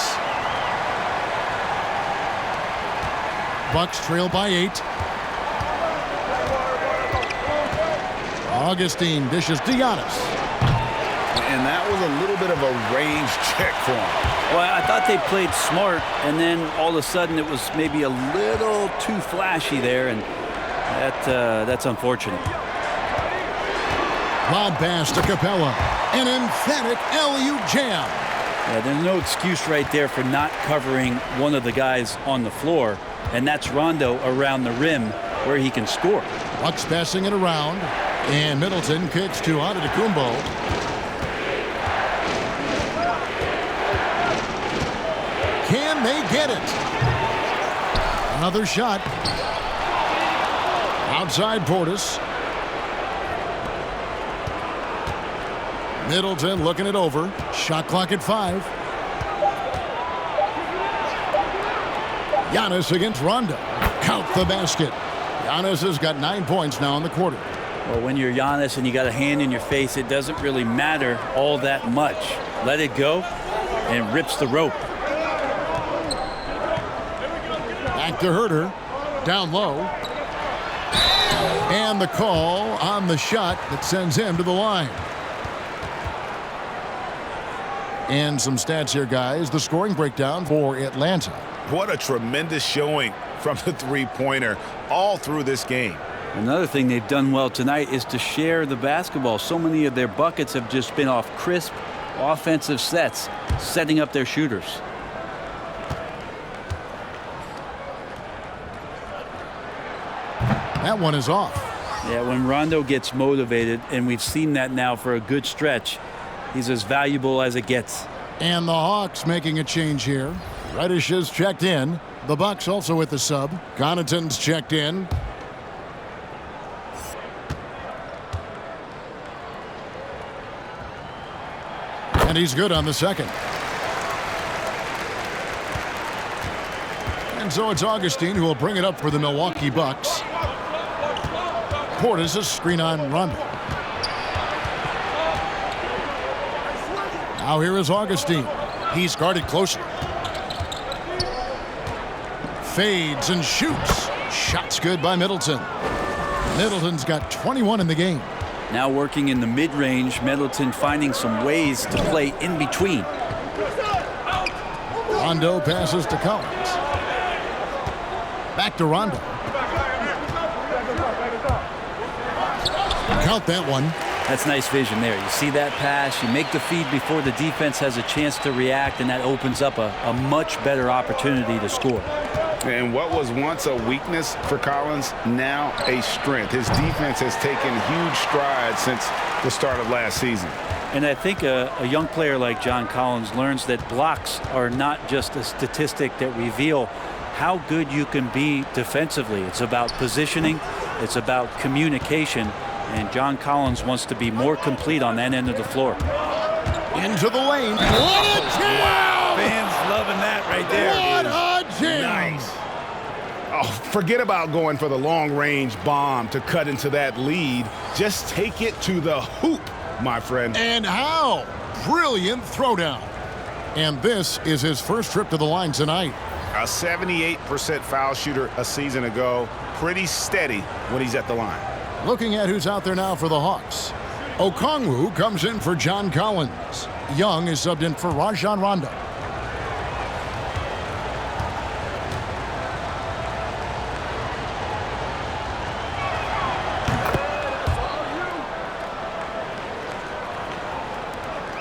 Bucks trail by 8. Augustine dishes to Giannis. And that was a little bit of a range check for him. Well, I thought they played smart, and then all of a sudden it was maybe a little too flashy there, and that's unfortunate. Lob pass to Capella. An emphatic LU jam. Yeah, there's no excuse right there for not covering one of the guys on the floor, and that's Rondo around the rim where he can score. Bucks passing it around, and Middleton kicks to Antetokounmpo. Can they get it? Another shot. Outside Portis. Middleton looking it over. Shot clock at 5. Giannis against Rondo. Count the basket. Giannis has got 9 points now in the quarter. Well, when you're Giannis and you got a hand in your face, it doesn't really matter all that much. Let it go and rips the rope. Back to Herter. Down low. And the call on the shot that sends him to the line. And some stats here, guys. The scoring breakdown for Atlanta. What a tremendous showing from the three-pointer all through this game. Another thing they've done well tonight is to share the basketball. So many of their buckets have just been off crisp offensive sets, setting up their shooters. That one is off. Yeah, when Rondo gets motivated, and we've seen that now for a good stretch, he's as valuable as it gets. And the Hawks making a change here. Reddish is checked in. The Bucks also with the sub. Connaughton's checked in. And he's good on the second. And so it's Augustine who will bring it up for the Milwaukee Bucks. Portis a screen on Rondo. Now here is Augustine. He's guarded closer. Fades and shoots. Shots good by Middleton. Middleton's got 21 in the game. Now working in the mid-range, Middleton finding some ways to play in between. Rondo passes to Collins. Back to Rondo. Count that one. That's nice vision there. You see that pass, you make the feed before the defense has a chance to react, and that opens up a much better opportunity to score. And what was once a weakness for Collins, now a strength. His defense has taken huge strides since the start of last season. And I think a young player like John Collins learns that blocks are not just a statistic that reveal how good you can be defensively. It's about positioning, it's about communication, and John Collins wants to be more complete on that end of the floor. Into the lane. What a jam! Wow, fans loving that right there. What a jam! Nice. Oh, forget about going for the long-range bomb to cut into that lead. Just take it to the hoop, my friend. And how? Brilliant throwdown. And this is his first trip to the line tonight. A 78% foul shooter a season ago. Pretty steady when he's at the line. Looking at who's out there now for the Hawks. Okongwu comes in for John Collins. Young is subbed in for Rajon Rondo.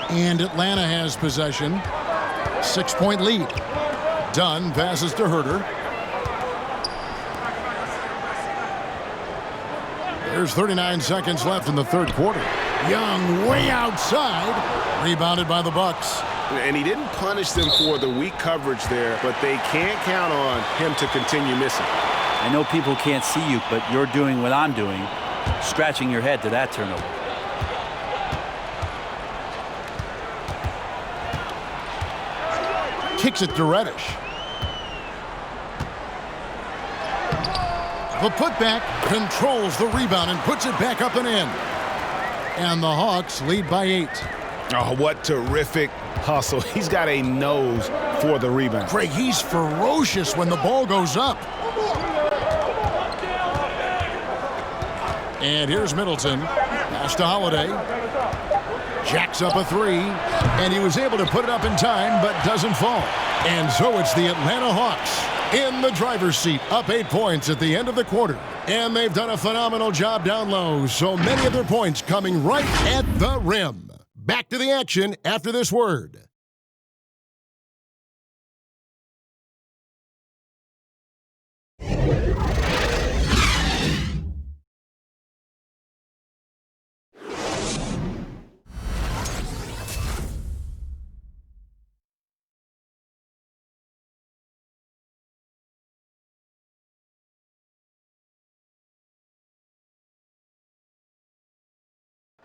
And Atlanta has possession. 6-point lead. Dunn passes to Herter. There's 39 seconds left in the third quarter. Young way outside. Rebounded by the Bucks. And he didn't punish them for the weak coverage there, but they can't count on him to continue missing. I know people can't see you, but you're doing what I'm doing, scratching your head to that turnover. Kicks it to Reddish. The putback controls the rebound and puts it back up and in. And the Hawks lead by 8. Oh, what terrific hustle. He's got a nose for the rebound. Craig, he's ferocious when the ball goes up. And here's Middleton. Pass to Holiday. Jacks up a 3. And he was able to put it up in time, but doesn't fall. And so it's the Atlanta Hawks in the driver's seat, up 8 points at the end of the quarter. And they've done a phenomenal job down low, so many of their points coming right at the rim. Back to the action after this word.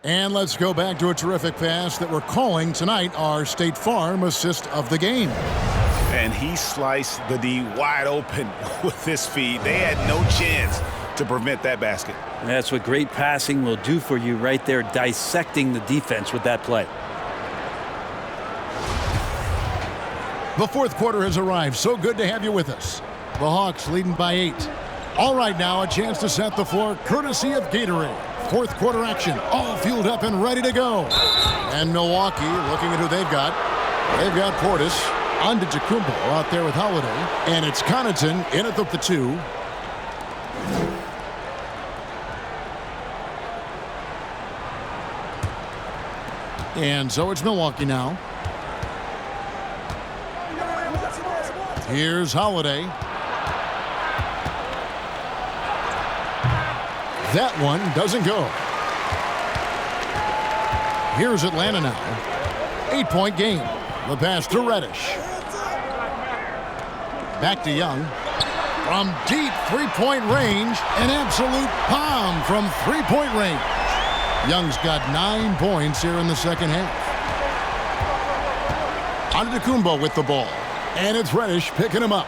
And let's go back to a terrific pass that we're calling tonight our State Farm assist of the game. And he sliced the D wide open with this feed. They had no chance to prevent that basket. And that's what great passing will do for you right there, dissecting the defense with that play. The fourth quarter has arrived. So good to have you with us. The Hawks leading by 8. All right, now a chance to set the floor courtesy of Gatorade. Fourth quarter action, all fueled up and ready to go. And Milwaukee looking at who they've got. They've got Portis, Antetokounmpo out there with Holiday. And it's Connaughton in at the 2. And so it's Milwaukee now. Here's Holiday. That one doesn't go. Here's Atlanta now. 8-point game. The pass to Reddish. Back to Young. From deep three-point range, an absolute bomb from three-point range. Young's got 9 points here in the second half. Antetokounmpo with the ball. And it's Reddish picking him up.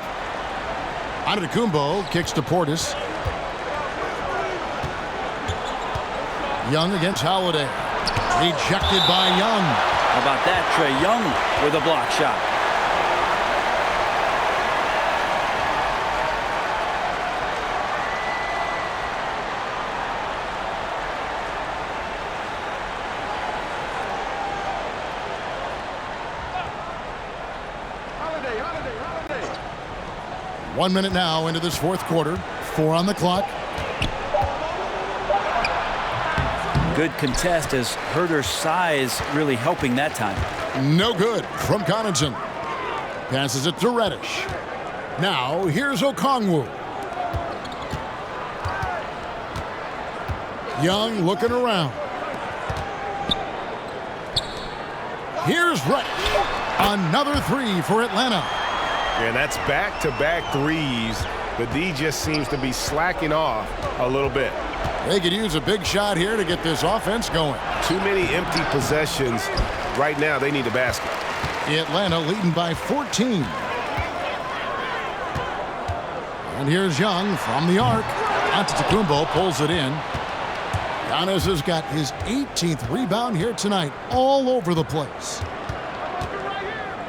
Antetokounmpo kicks to Portis. Young against Holiday. Rejected by Young. How about that, Trae Young with a block shot. Holiday. 1 minute now into this fourth quarter. 4 on the clock. Good contest as Herter's size really helping that time. No good from Connaughton. Passes it to Reddish. Now here's Okongwu. Young looking around. Here's Reddish. Another 3 for Atlanta. And that's back-to-back threes. The D just seems to be slacking off a little bit. They could use a big shot here to get this offense going. Too many empty possessions. Right now, they need a basket. Atlanta leading by 14. And here's Young from the arc. Antetokounmpo pulls it in. Giannis has got his 18th rebound here tonight, all over the place.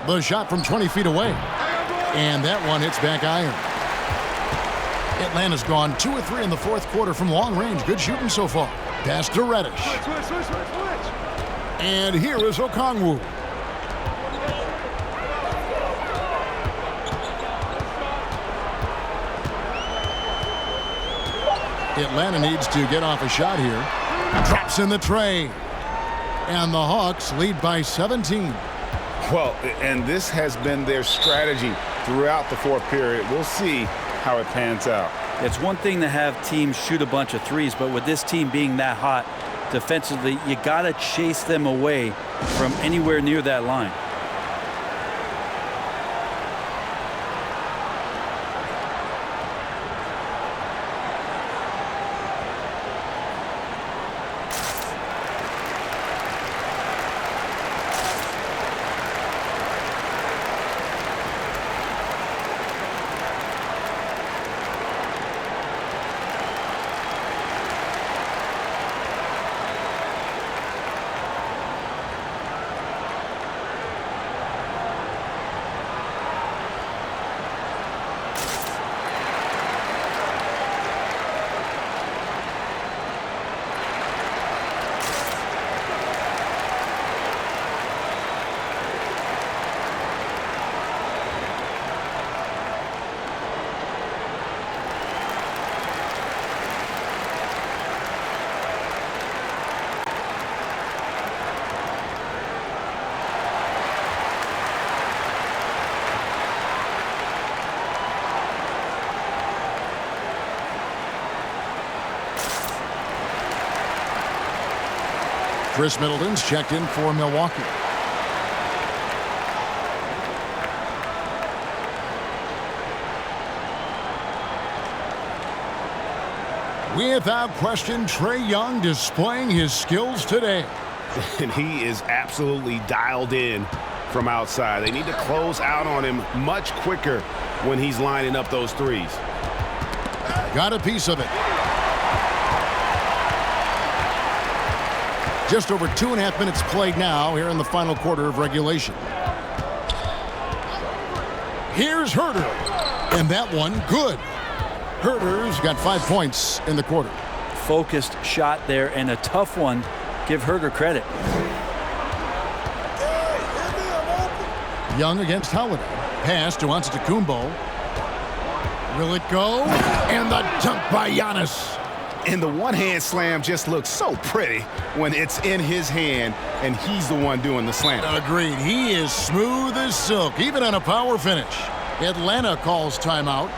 The shot from 20 feet away. And that one hits back iron. Atlanta's gone 2 of 3 in the fourth quarter from long range. Good shooting so far. Pass to Reddish. And here is Okongwu. Atlanta needs to get off a shot here. Drops in the tray. And the Hawks lead by 17. Well, and this has been their strategy throughout the fourth period. We'll see how it pans out. It's one thing to have teams shoot a bunch of threes, but with this team being that hot defensively, you got to chase them away from anywhere near that line. Chris Middleton's checked in for Milwaukee. Without question, Trae Young displaying his skills today. And he is absolutely dialed in from outside. They need to close out on him much quicker when he's lining up those threes. Got a piece of it. Just over 2.5 minutes played now here in the final quarter of regulation. Here's Herter. And that one good. Herter's got 5 points in the quarter. Focused shot there and a tough one. Give Herter credit. Young against Holiday. Pass to Antetokounmpo. Will it go? And the dunk by Giannis. And the one-hand slam just looks so pretty when it's in his hand and he's the one doing the slam. Agreed. He is smooth as silk, even on a power finish. Atlanta calls timeout.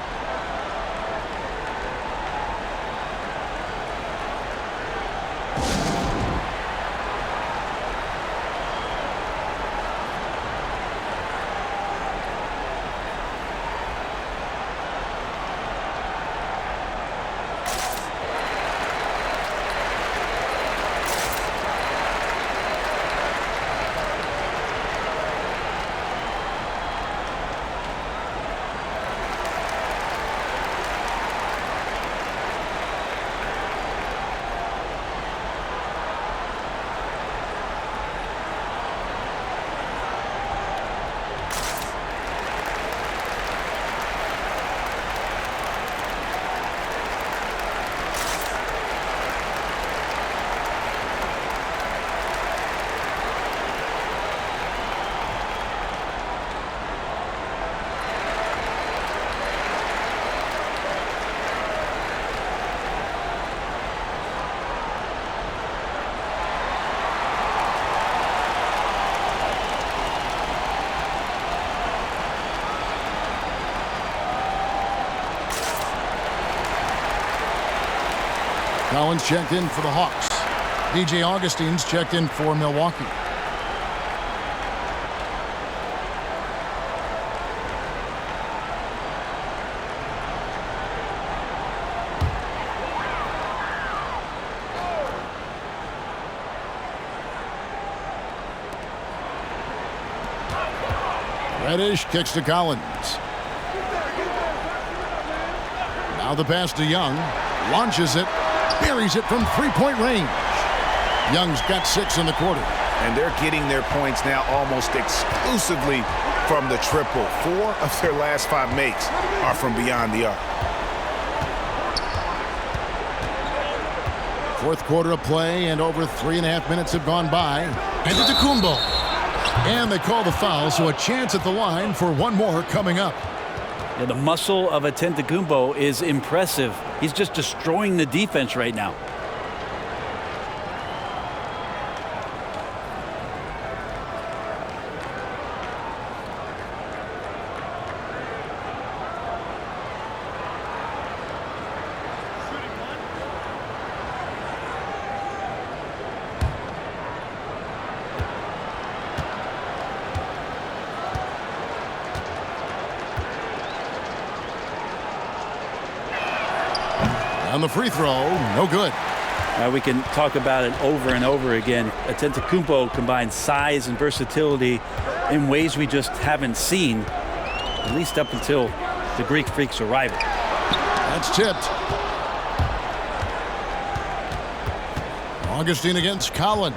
Collins checked in for the Hawks. DJ Augustine's checked in for Milwaukee. Reddish kicks to Collins. Now the pass to Young. Launches it. Buries it from three-point range. Young's got 6 in the quarter. And they're getting their points now almost exclusively from the triple. 4 of their last 5 makes are from beyond the arc. Fourth quarter of play, and over 3.5 minutes have gone by. Antetokounmpo. And they call the foul, so a chance at the line for one more coming up. Yeah, the muscle of Antetokounmpo is impressive. He's just destroying the defense right now. And the free throw, no good. We can talk about it over and over again. Antetokounmpo combines size and versatility in ways we just haven't seen, at least up until the Greek Freak's arrival. That's tipped. Augustine against Collins.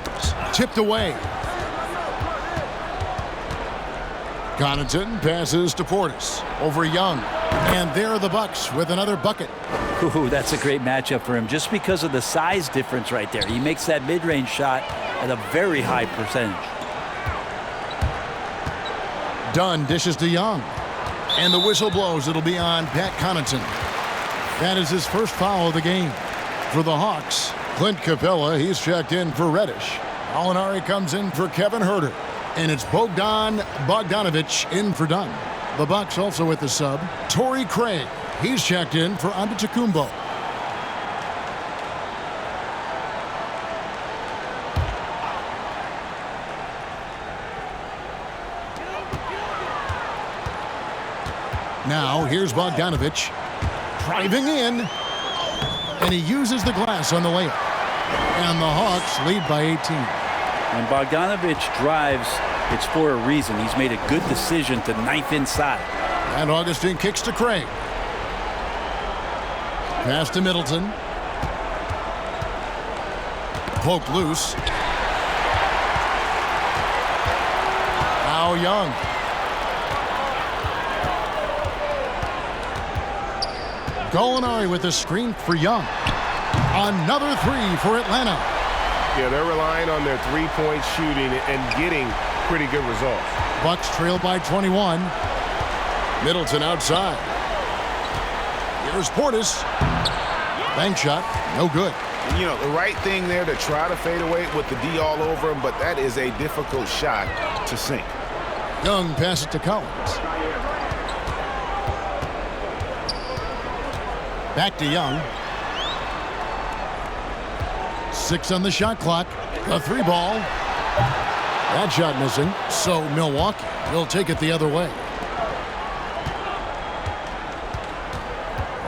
Tipped away. Connaughton passes to Portis. Over Young. And there are the Bucks with another bucket. Ooh, that's a great matchup for him just because of the size difference right there. He makes that mid-range shot at a very high percentage. Dunn dishes to Young. And the whistle blows. It'll be on Pat Connaughton. That is his first foul of the game. For the Hawks, Clint Capella, he's checked in for Reddish. Gallinari comes in for Kevin Huerter. And it's Bogdan Bogdanovic in for Dunn. The Bucks also with the sub. Torrey Craig, he's checked in for Antetokounmpo. Now here's Bogdanovic driving in, and he uses the glass on the layup. And the Hawks lead by 18. When Bogdanovic drives, it's for a reason. He's made a good decision to knife inside. And Augustine kicks to Craig. Pass to Middleton. Poked loose. Now Young. Gallinari with the screen for Young. Another three for Atlanta. Yeah, they're relying on their three-point shooting and getting pretty good results. Bucks trail by 21. Middleton outside. Here's Portis. Bank shot, no good. You know, the right thing there to try to fade away with the D all over him, but that is a difficult shot to sink. Young passes to Collins. Back to Young. 6 on the shot clock. A three ball. That shot missing. So Milwaukee will take it the other way.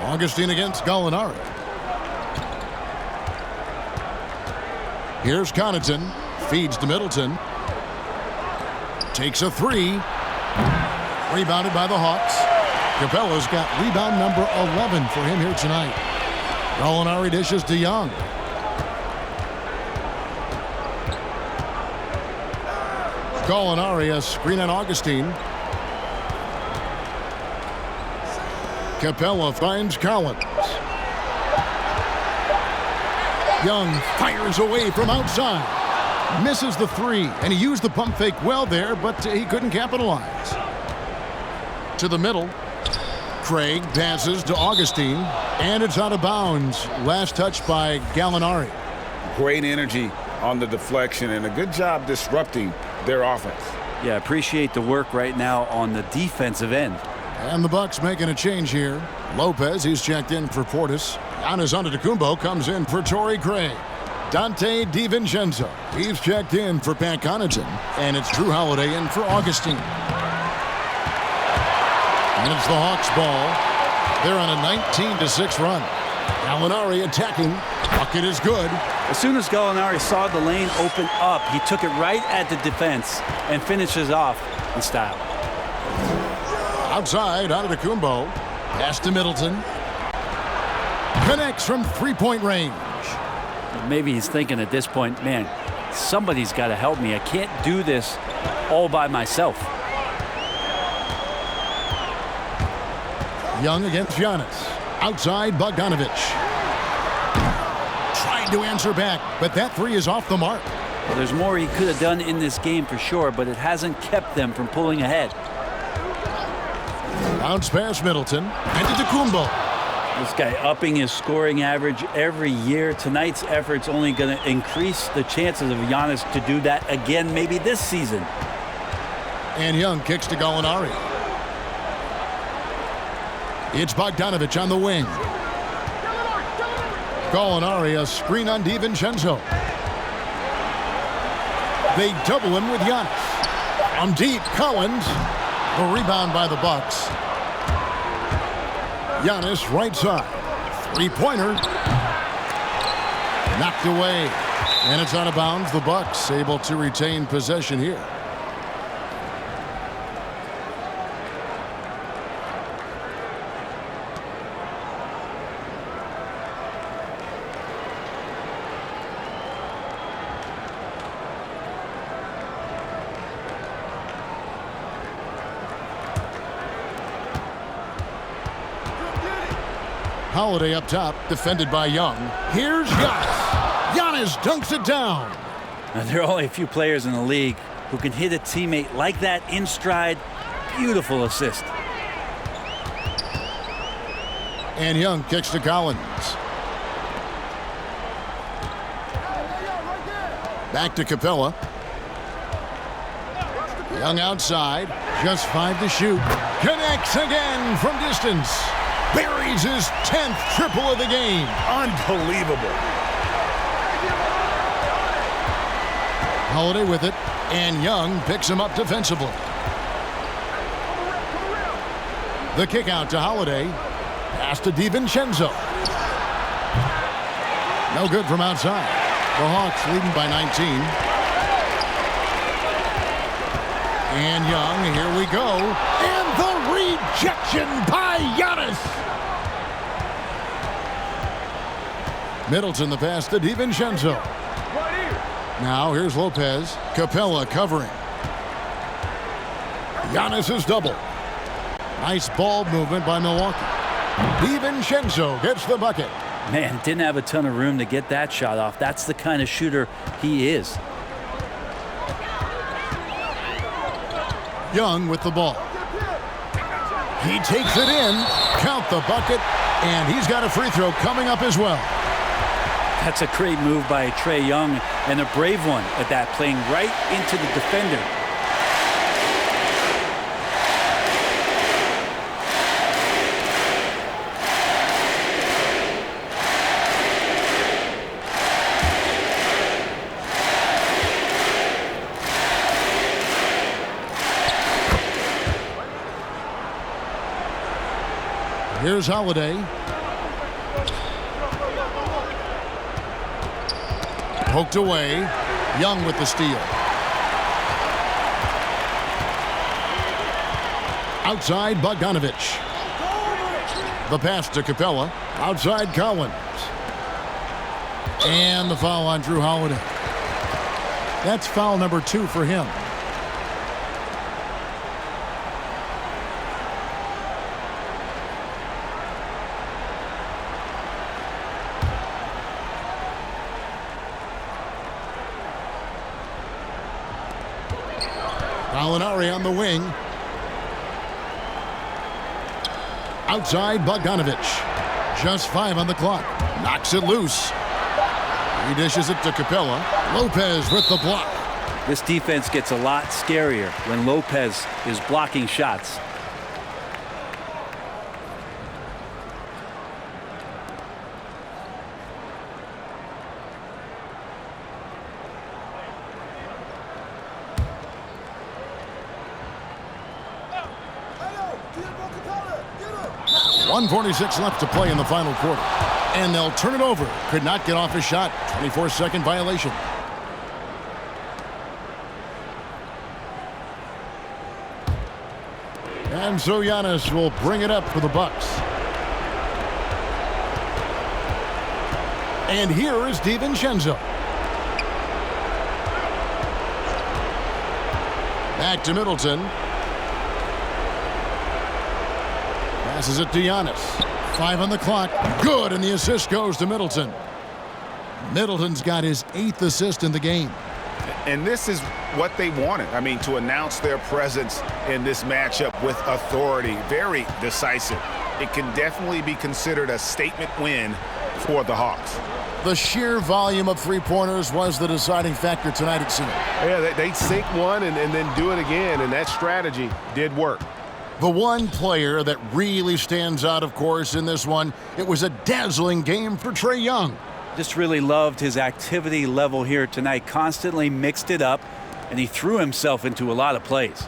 Augustine against Gallinari. Here's Connaughton. Feeds to Middleton. Takes a three. Rebounded by the Hawks. Capella's got rebound number 11 for him here tonight. Gallinari dishes to Young. Gallinari, a screen on Augustine. Capella finds Collins. Young fires away from outside. Misses the three, and he used the pump fake well there, but he couldn't capitalize. To the middle. Craig passes to Augustine, and it's out of bounds. Last touch by Gallinari. Great energy on the deflection, and a good job disrupting their offense. Yeah, appreciate the work right now on the defensive end. And the Bucks making a change here. Lopez, he's checked in for Portis. Giannis Antetokounmpo comes in for Torrey Craig. Dante DiVincenzo, he's checked in for Pat Connaughton. And it's Drew Holiday in for Augustine. And it's the Hawks ball. They're on a 19-6 run. Gallinari attacking. Bucket is good. As soon as Gallinari saw the lane open up, he took it right at the defense and finishes off in style. Outside, Antetokounmpo. Pass to Middleton. Connects from three-point range. Maybe he's thinking at this point, man, somebody's got to help me. I can't do this all by myself. Young against Giannis. Outside, Bogdanovic. Tried to answer back, but that three is off the mark. Well, there's more he could have done in this game for sure, but it hasn't kept them from pulling ahead. Bounce pass Middleton. Antetokounmpo. This guy upping his scoring average every year. Tonight's effort's only going to increase the chances of Giannis to do that again maybe this season. And Young kicks to Gallinari. It's Bogdanovic on the wing. Gallinari, a screen on DiVincenzo. They double him with Giannis. On deep, Collins. The rebound by the Bucks. Giannis right side. Three-pointer. Knocked away. And it's out of bounds. The Bucks able to retain possession here. Holiday up top, defended by Young. Here's Giannis. Giannis dunks it down. Now, there are only a few players in the league who can hit a teammate like that in stride. Beautiful assist. And Young kicks to Collins. Back to Capella. Young outside. Just 5 to shoot. Connects again from distance. Buries his 10th triple of the game. Unbelievable. Holiday with it, and Young picks him up defensively. The kick out to Holiday. Pass to DiVincenzo. No good from outside. The Hawks leading by 19. And Young, here we go. And the rejection by Giannis. Middleton the pass to DiVincenzo. Now here's Lopez. Capella covering. Giannis is double. Nice ball movement by Milwaukee. DiVincenzo gets the bucket. Man, didn't have a ton of room to get that shot off. That's the kind of shooter he is. Young with the ball. He takes it in. Count the bucket. And he's got a free throw coming up as well. That's a great move by Trae Young, and a brave one at that, playing right into the defender. Here's Holiday. Poked away. Young with the steal. Outside Bogdanovich. The pass to Capella. Outside Collins. And the foul on Drew Holiday. That's foul number 2 for him. Gallinari on the wing. Outside Bogdanovich. Just 5 on the clock. Knocks it loose. He dishes it to Capella. Lopez with the block. This defense gets a lot scarier when Lopez is blocking shots. .146 left to play in the final quarter. And they'll turn it over. Could not get off his shot. 24-second violation. And so Giannis will bring it up for the Bucks. And here is DiVincenzo. Back to Middleton. Passes it to Giannis. 5 on the clock. Good, and the assist goes to Middleton. Middleton's got his 8th assist in the game. And this is what they wanted. I mean, to announce their presence in this matchup with authority. Very decisive. It can definitely be considered a statement win for the Hawks. The sheer volume of three-pointers was the deciding factor tonight, it seemed. Yeah, they sink one and then do it again, and that strategy did work. The one player that really stands out, of course, in this one, it was a dazzling game for Trae Young. Just really loved his activity level here tonight. Constantly mixed it up, and he threw himself into a lot of plays.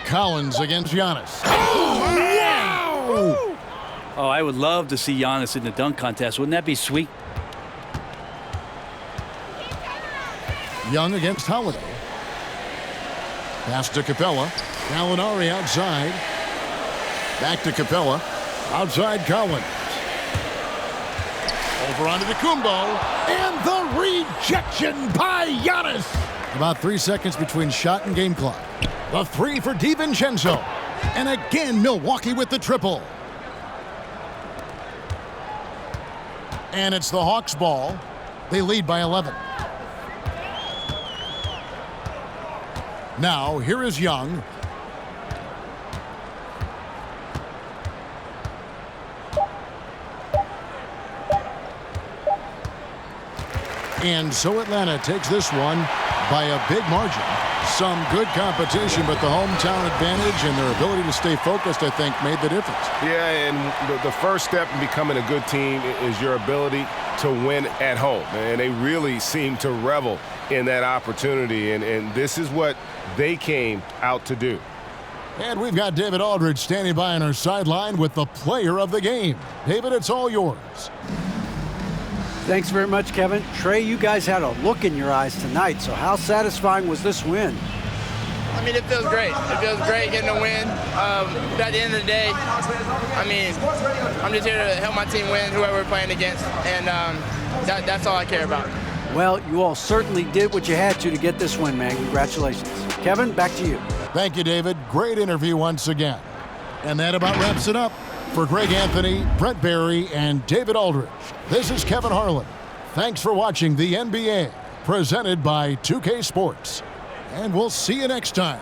Collins against Giannis. Oh, wow! Oh! Oh, I would love to see Giannis in the dunk contest. Wouldn't that be sweet? Young against Holiday. Pass to Capella. Gallinari outside. Back to Capella. Outside Collins. Over onto Kumbo. And the rejection by Giannis. About 3 seconds between shot and game clock. The three for DiVincenzo. And again, Milwaukee with the triple. And it's the Hawks' ball. They lead by 11. Now, here is Young. And so Atlanta takes this one by a big margin. Some good competition, but the hometown advantage and their ability to stay focused, I think, made the difference. Yeah, and the first step in becoming a good team is your ability to win at home. And they really seem to revel in that opportunity, and this is what they came out to do. And we've got David Aldridge standing by on our sideline with the player of the game. David, it's all yours. Thanks very much, Kevin. Trey, you guys had a look in your eyes tonight, so how satisfying was this win? I mean, it feels great. It feels great getting a win. But at the end of the day, I mean, I'm just here to help my team win, whoever we're playing against, and that's all I care about. Well, you all certainly did what you had to get this win, man. Congratulations. Kevin, back to you. Thank you, David. Great interview once again. And that about wraps it up. For Greg Anthony, Brett Barry, and David Aldridge, this is Kevin Harlan. Thanks for watching the NBA, presented by 2K Sports. And we'll see you next time.